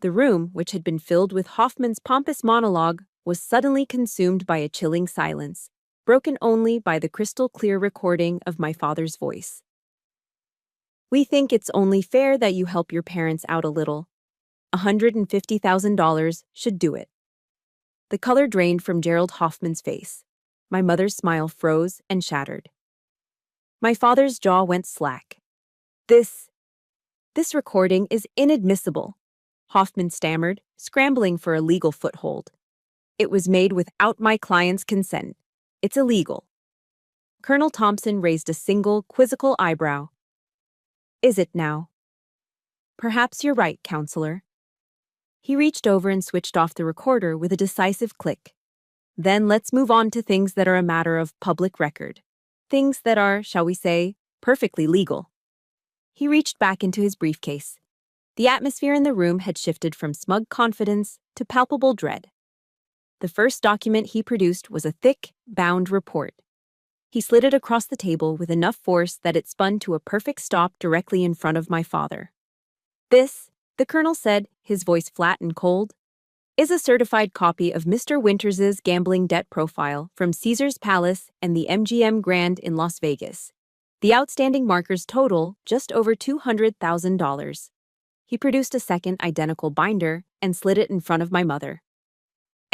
A: The room, which had been filled with Hoffman's pompous monologue, was suddenly consumed by a chilling silence, broken only by the crystal-clear recording of my father's voice. We think it's only fair that you help your parents out a little. $150,000 should do it. The color drained from Gerald Hoffman's face. My mother's smile froze and shattered. My father's jaw went slack. This recording is inadmissible, Hoffman stammered, scrambling for a legal foothold. It was made without my client's consent. It's illegal. Colonel Thompson raised a single, quizzical eyebrow. Is it now? Perhaps you're right, counselor. He reached over and switched off the recorder with a decisive click. Then let's move on to things that are a matter of public record. Things that are, shall we say, perfectly legal. He reached back into his briefcase. The atmosphere in the room had shifted from smug confidence to palpable dread. The first document he produced was a thick, bound report. He slid it across the table with enough force that it spun to a perfect stop directly in front of my father. This, the colonel said, his voice flat and cold, is a certified copy of Mr. Winters's gambling debt profile from Caesar's Palace and the MGM Grand in Las Vegas. The outstanding markers total just over $200,000. He produced a second identical binder and slid it in front of my mother.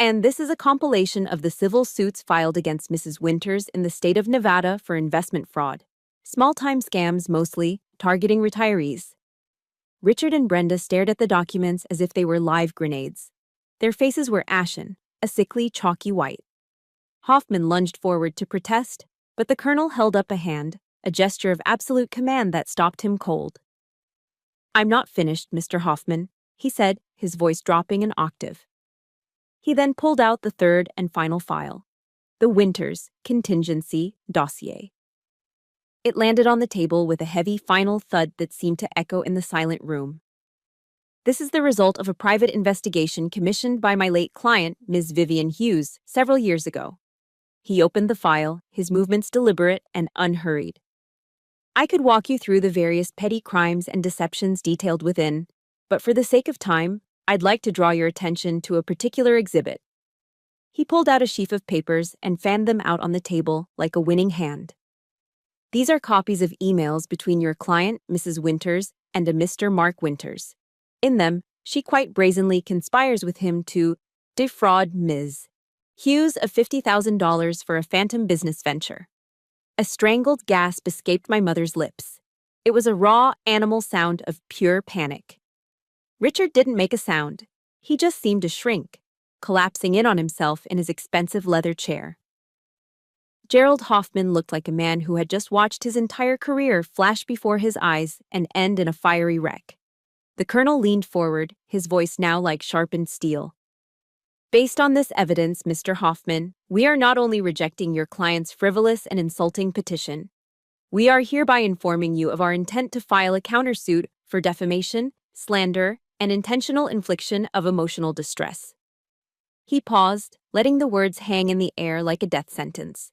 A: And this is a compilation of the civil suits filed against Mrs. Winters in the state of Nevada for investment fraud. Small-time scams mostly, targeting retirees. Richard and Brenda stared at the documents as if they were live grenades. Their faces were ashen, a sickly, chalky white. Hoffman lunged forward to protest, but the colonel held up a hand, a gesture of absolute command that stopped him cold. "I'm not finished, Mr. Hoffman," he said, his voice dropping an octave. He then pulled out the third and final file, the Winters Contingency Dossier. It landed on the table with a heavy final thud that seemed to echo in the silent room. "This is the result of a private investigation commissioned by my late client, Ms. Vivian Hughes, several years ago." He opened the file, his movements deliberate and unhurried. "I could walk you through the various petty crimes and deceptions detailed within, but for the sake of time, I'd like to draw your attention to a particular exhibit." He pulled out a sheaf of papers and fanned them out on the table like a winning hand. "These are copies of emails between your client, Mrs. Winters, and a Mr. Mark Winters. In them, she quite brazenly conspires with him to defraud Ms. Hughes of $50,000 for a phantom business venture." A strangled gasp escaped my mother's lips. It was a raw, animal sound of pure panic. Richard didn't make a sound. He just seemed to shrink, collapsing in on himself in his expensive leather chair. Gerald Hoffman looked like a man who had just watched his entire career flash before his eyes and end in a fiery wreck. The colonel leaned forward, his voice now like sharpened steel. "Based on this evidence, Mr. Hoffman, we are not only rejecting your client's frivolous and insulting petition, we are hereby informing you of our intent to file a countersuit for defamation, slander, and intentional infliction of emotional distress." He paused, letting the words hang in the air like a death sentence.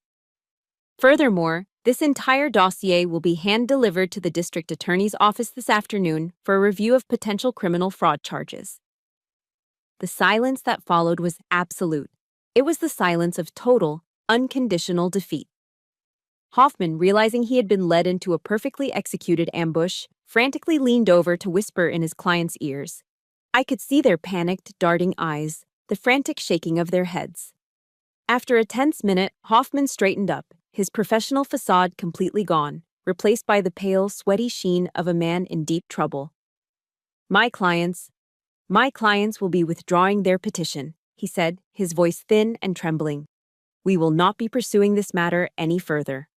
A: "Furthermore, this entire dossier will be hand-delivered to the district attorney's office this afternoon for a review of potential criminal fraud charges." The silence that followed was absolute. It was the silence of total, unconditional defeat. Hoffman, realizing he had been led into a perfectly executed ambush, frantically leaned over to whisper in his client's ears. I could see their panicked, darting eyes, the frantic shaking of their heads. After a tense minute, Hoffman straightened up, his professional facade completely gone, replaced by the pale, sweaty sheen of a man in deep trouble. My clients will be withdrawing their petition," he said, his voice thin and trembling. "We will not be pursuing this matter any further.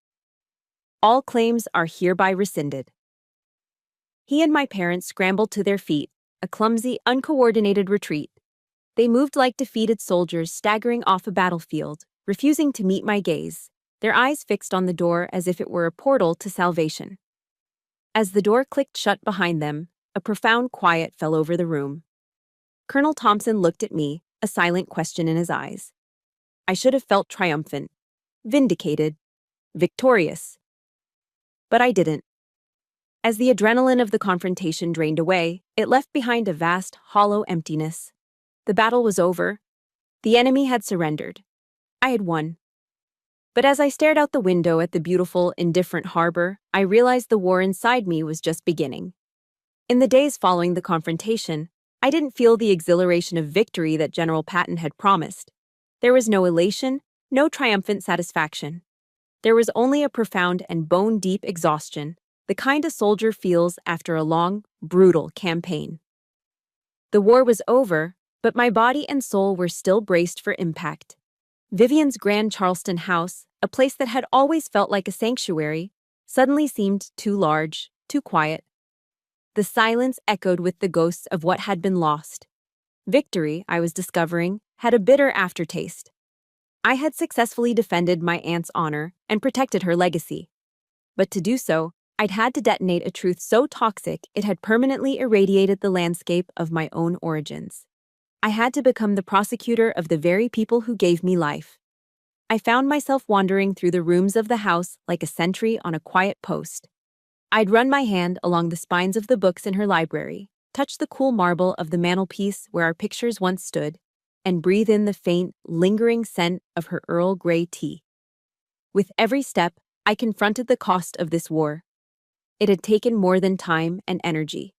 A: All claims are hereby rescinded." He and my parents scrambled to their feet, a clumsy, uncoordinated retreat. They moved like defeated soldiers staggering off a battlefield, refusing to meet my gaze, their eyes fixed on the door as if it were a portal to salvation. As the door clicked shut behind them, a profound quiet fell over the room. Colonel Thompson looked at me, a silent question in his eyes. I should have felt triumphant, vindicated, victorious. But I didn't. As the adrenaline of the confrontation drained away, it left behind a vast, hollow emptiness. The battle was over. The enemy had surrendered. I had won. But as I stared out the window at the beautiful, indifferent harbor, I realized the war inside me was just beginning. In the days following the confrontation, I didn't feel the exhilaration of victory that General Patton had promised. There was no elation, no triumphant satisfaction. There was only a profound and bone-deep exhaustion, the kind a soldier feels after a long, brutal campaign. The war was over, but my body and soul were still braced for impact. Vivian's grand Charleston house, a place that had always felt like a sanctuary, suddenly seemed too large, too quiet. The silence echoed with the ghosts of what had been lost. Victory, I was discovering, had a bitter aftertaste. I had successfully defended my aunt's honor and protected her legacy. But to do so, I'd had to detonate a truth so toxic it had permanently irradiated the landscape of my own origins. I had to become the prosecutor of the very people who gave me life. I found myself wandering through the rooms of the house like a sentry on a quiet post. I'd run my hand along the spines of the books in her library, touch the cool marble of the mantelpiece where our pictures once stood, and breathe in the faint, lingering scent of her Earl Grey tea. With every step, I confronted the cost of this war. It had taken more than time and energy.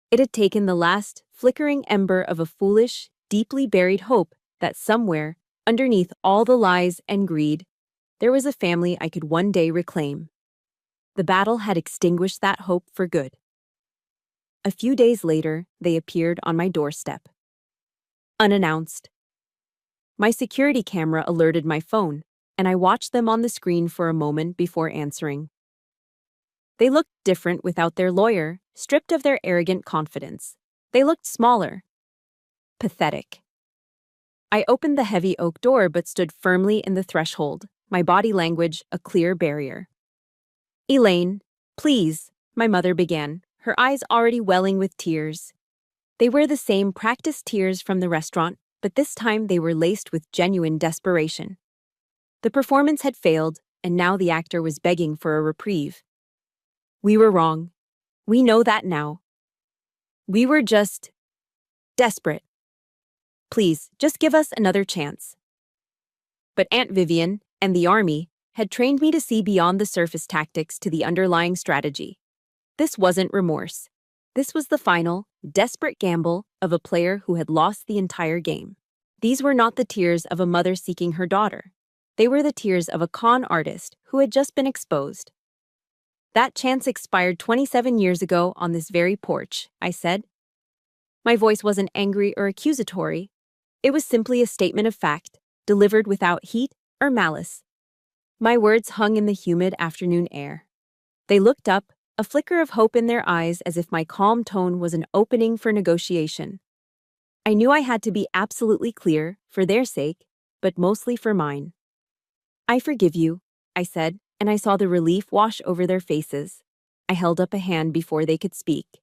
A: It had taken the last, flickering ember of a foolish, deeply buried hope that somewhere, underneath all the lies and greed, there was a family I could one day reclaim. The battle had extinguished that hope for good. A few days later, they appeared on my doorstep. Unannounced. My security camera alerted my phone. and I watched them on the screen for a moment before answering. They looked different without their lawyer, stripped of their arrogant confidence. They looked smaller. Pathetic. I opened the heavy oak door but stood firmly in the threshold, my body language a clear barrier. "Elaine, please," my mother began, her eyes already welling with tears. They were the same practiced tears from the restaurant, but this time they were laced with genuine desperation. The performance had failed, and now the actor was begging for a reprieve. "We were wrong. We know that now. We were just desperate. Please, just give us another chance." But Aunt Vivian and the army had trained me to see beyond the surface tactics to the underlying strategy. This wasn't remorse. This was the final, desperate gamble of a player who had lost the entire game. These were not the tears of a mother seeking her daughter. They were the tears of a con artist who had just been exposed. "That chance expired 27 years ago on this very porch," I said. My voice wasn't angry or accusatory. It was simply a statement of fact, delivered without heat or malice. My words hung in the humid afternoon air. They looked up, a flicker of hope in their eyes as if my calm tone was an opening for negotiation. I knew I had to be absolutely clear, for their sake, but mostly for mine. "I forgive you," I said, and I saw the relief wash over their faces. I held up a hand before they could speak.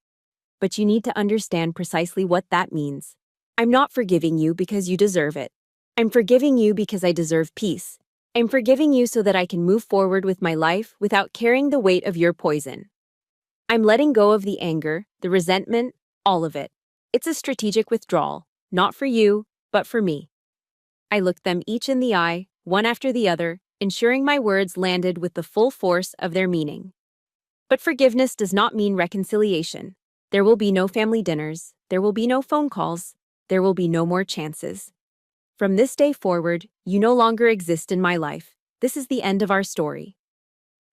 A: "But you need to understand precisely what that means. I'm not forgiving you because you deserve it. I'm forgiving you because I deserve peace. I'm forgiving you so that I can move forward with my life without carrying the weight of your poison. I'm letting go of the anger, the resentment, all of it. It's a strategic withdrawal, not for you, but for me." I looked them each in the eye, one after the other, ensuring my words landed with the full force of their meaning. But forgiveness does not mean reconciliation. There will be no family dinners, there will be no phone calls, there will be no more chances. From this day forward, you no longer exist in my life. This is the end of our story.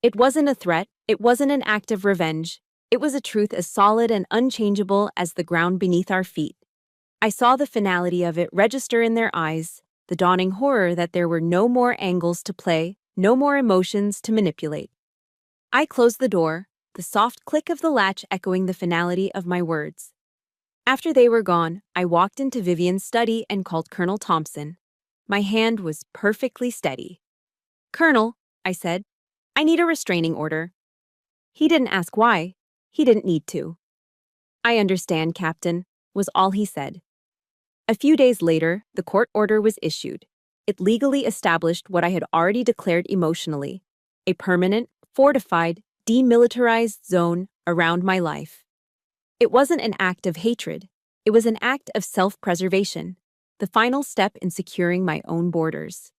A: It wasn't a threat, it wasn't an act of revenge. It was a truth as solid and unchangeable as the ground beneath our feet. I saw the finality of it register in their eyes, the dawning horror that there were no more angles to play, no more emotions to manipulate. I closed the door, the soft click of the latch echoing the finality of my words. After they were gone, I walked into Vivian's study and called Colonel Thompson. My hand was perfectly steady. "Colonel," I said, "I need a restraining order." He didn't ask why. He didn't need to. "I understand, Captain," was all he said. A few days later, the court order was issued. It legally established what I had already declared emotionally: a permanent, fortified, demilitarized zone around my life. It wasn't an act of hatred. It was an act of self-preservation, the final step in securing my own borders.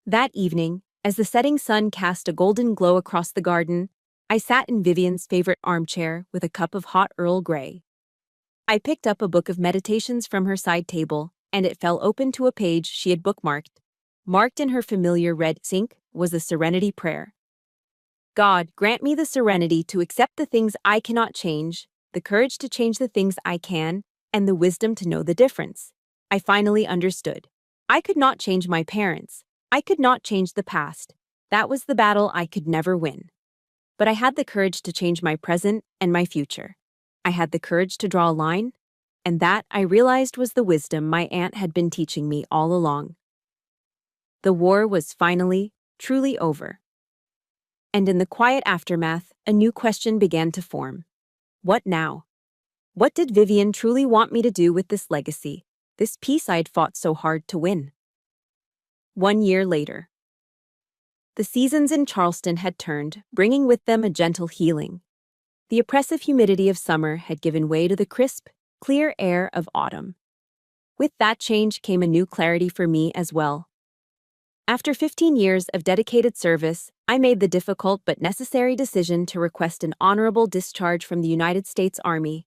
A: That evening, as the setting sun cast a golden glow across the garden, I sat in Vivian's favorite armchair with a cup of hot Earl Grey. I picked up a book of meditations from her side table, and it fell open to a page she had bookmarked. Marked in her familiar red ink was the Serenity Prayer. "God, grant me the serenity to accept the things I cannot change, the courage to change the things I can, and the wisdom to know the difference." I finally understood. I could not change my parents. I could not change the past. That was the battle I could never win. But I had the courage to change my present and my future. I had the courage to draw a line, and that, I realized, was the wisdom my aunt had been teaching me all along. The war was finally, truly over. And in the quiet aftermath, a new question began to form. What now? What did Vivian truly want me to do with this legacy, this peace I'd fought so hard to win? 1 year later. The seasons in Charleston had turned, bringing with them a gentle healing. The oppressive humidity of summer had given way to the crisp, clear air of autumn. With that change came a new clarity for me as well. After 15 years of dedicated service, I made the difficult but necessary decision to request an honorable discharge from the United States Army.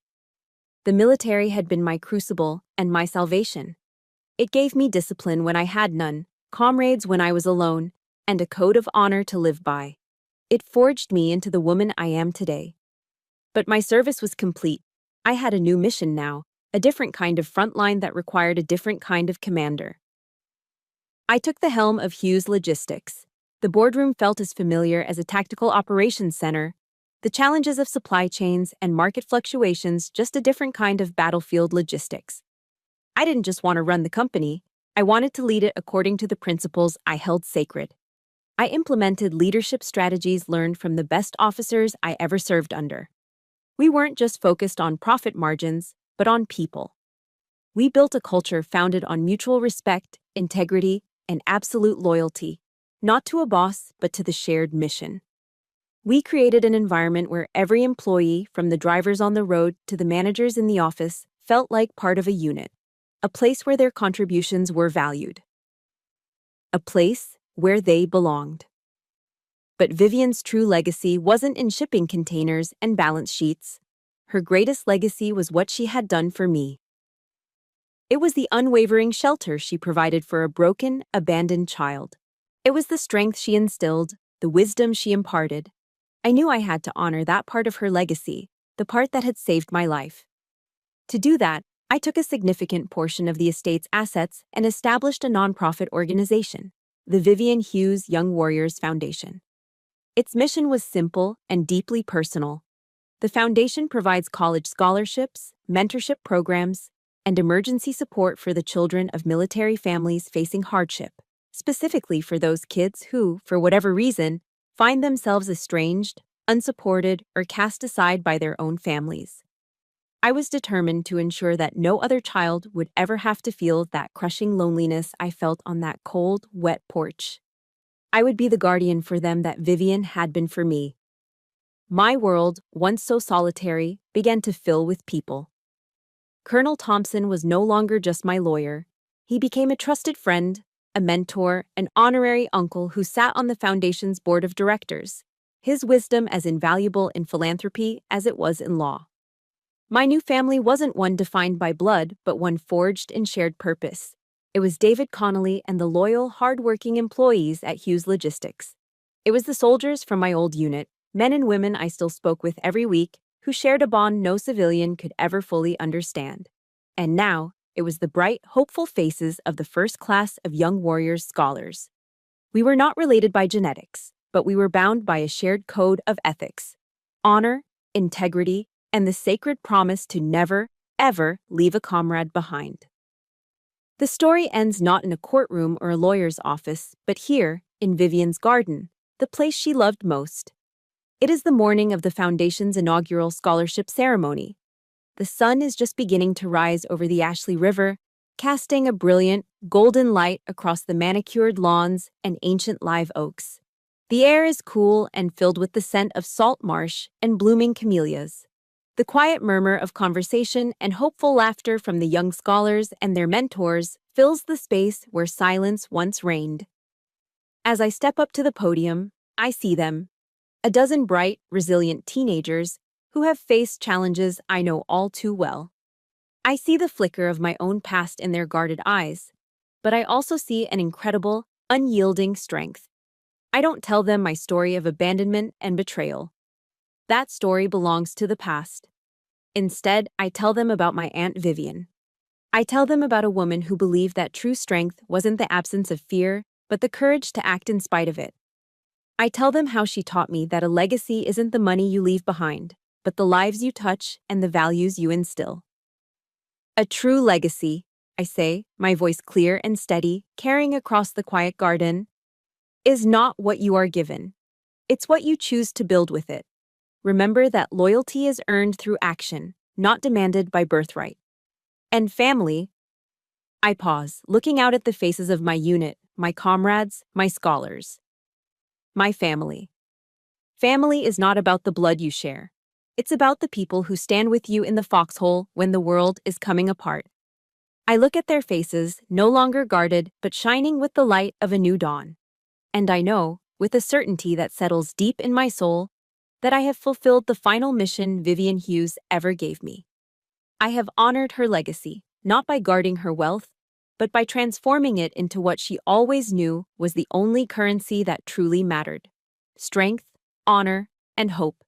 A: The military had been my crucible and my salvation. It gave me discipline when I had none, comrades when I was alone, and a code of honor to live by. It forged me into the woman I am today. But my service was complete. I had a new mission now, a different kind of front line that required a different kind of commander. I took the helm of Hughes Logistics. The boardroom felt as familiar as a tactical operations center, the challenges of supply chains and market fluctuations just a different kind of battlefield logistics. I didn't just want to run the company, I wanted to lead it according to the principles I held sacred. I implemented leadership strategies learned from the best officers I ever served under. We weren't just focused on profit margins, but on people. We built a culture founded on mutual respect, integrity, and absolute loyalty, not to a boss, but to the shared mission. We created an environment where every employee, from the drivers on the road to the managers in the office, felt like part of a unit, a place where their contributions were valued, a place where they belonged. But Vivian's true legacy wasn't in shipping containers and balance sheets. Her greatest legacy was what she had done for me. It was the unwavering shelter she provided for a broken, abandoned child. It was the strength she instilled, the wisdom she imparted. I knew I had to honor that part of her legacy, the part that had saved my life. To do that, I took a significant portion of the estate's assets and established a nonprofit organization, the Vivian Hughes Young Warriors Foundation. Its mission was simple and deeply personal. The foundation provides college scholarships, mentorship programs, and emergency support for the children of military families facing hardship, specifically for those kids who, for whatever reason, find themselves estranged, unsupported, or cast aside by their own families. I was determined to ensure that no other child would ever have to feel that crushing loneliness I felt on that cold, wet porch. I would be the guardian for them that Vivian had been for me. My world, once so solitary, began to fill with people. Colonel Thompson was no longer just my lawyer. He became a trusted friend, a mentor, an honorary uncle who sat on the foundation's board of directors, his wisdom as invaluable in philanthropy as it was in law. My new family wasn't one defined by blood, but one forged in shared purpose. It was David Connolly and the loyal, hard-working employees at Hughes Logistics. It was the soldiers from my old unit, men and women I still spoke with every week, who shared a bond no civilian could ever fully understand. And now, it was the bright, hopeful faces of the first class of Young Warriors scholars. We were not related by genetics, but we were bound by a shared code of ethics, honor, integrity, and the sacred promise to never, ever leave a comrade behind. The story ends not in a courtroom or a lawyer's office, but here, in Vivian's garden, the place she loved most. It is the morning of the Foundation's inaugural scholarship ceremony. The sun is just beginning to rise over the Ashley River, casting a brilliant, golden light across the manicured lawns and ancient live oaks. The air is cool and filled with the scent of salt marsh and blooming camellias. The quiet murmur of conversation and hopeful laughter from the young scholars and their mentors fills the space where silence once reigned. As I step up to the podium, I see them, a dozen bright, resilient teenagers who have faced challenges I know all too well. I see the flicker of my own past in their guarded eyes, but I also see an incredible, unyielding strength. I don't tell them my story of abandonment and betrayal. That story belongs to the past. Instead, I tell them about my Aunt Vivian. I tell them about a woman who believed that true strength wasn't the absence of fear, but the courage to act in spite of it. I tell them how she taught me that a legacy isn't the money you leave behind, but the lives you touch and the values you instill. A true legacy, I say, my voice clear and steady, carrying across the quiet garden, is not what you are given. It's what you choose to build with it. Remember that loyalty is earned through action, not demanded by birthright. And family, I pause, looking out at the faces of my unit, my comrades, my scholars. My family. Family is not about the blood you share. It's about the people who stand with you in the foxhole when the world is coming apart. I look at their faces, no longer guarded, but shining with the light of a new dawn. And I know, with a certainty that settles deep in my soul, that I have fulfilled the final mission Vivian Hughes ever gave me. I have honored her legacy, not by guarding her wealth, but by transforming it into what she always knew was the only currency that truly mattered: strength, honor, and hope.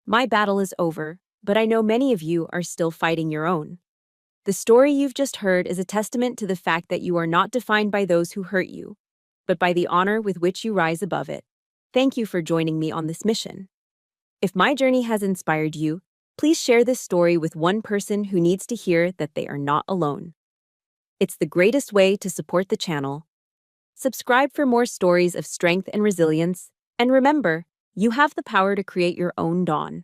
A: My battle is over, but I know many of you are still fighting your own. The story you've just heard is a testament to the fact that you are not defined by those who hurt you, but by the honor with which you rise above it. Thank you for joining me on this mission. If my journey has inspired you, please share this story with one person who needs to hear that they are not alone. It's the greatest way to support the channel. Subscribe for more stories of strength and resilience, and remember, you have the power to create your own dawn.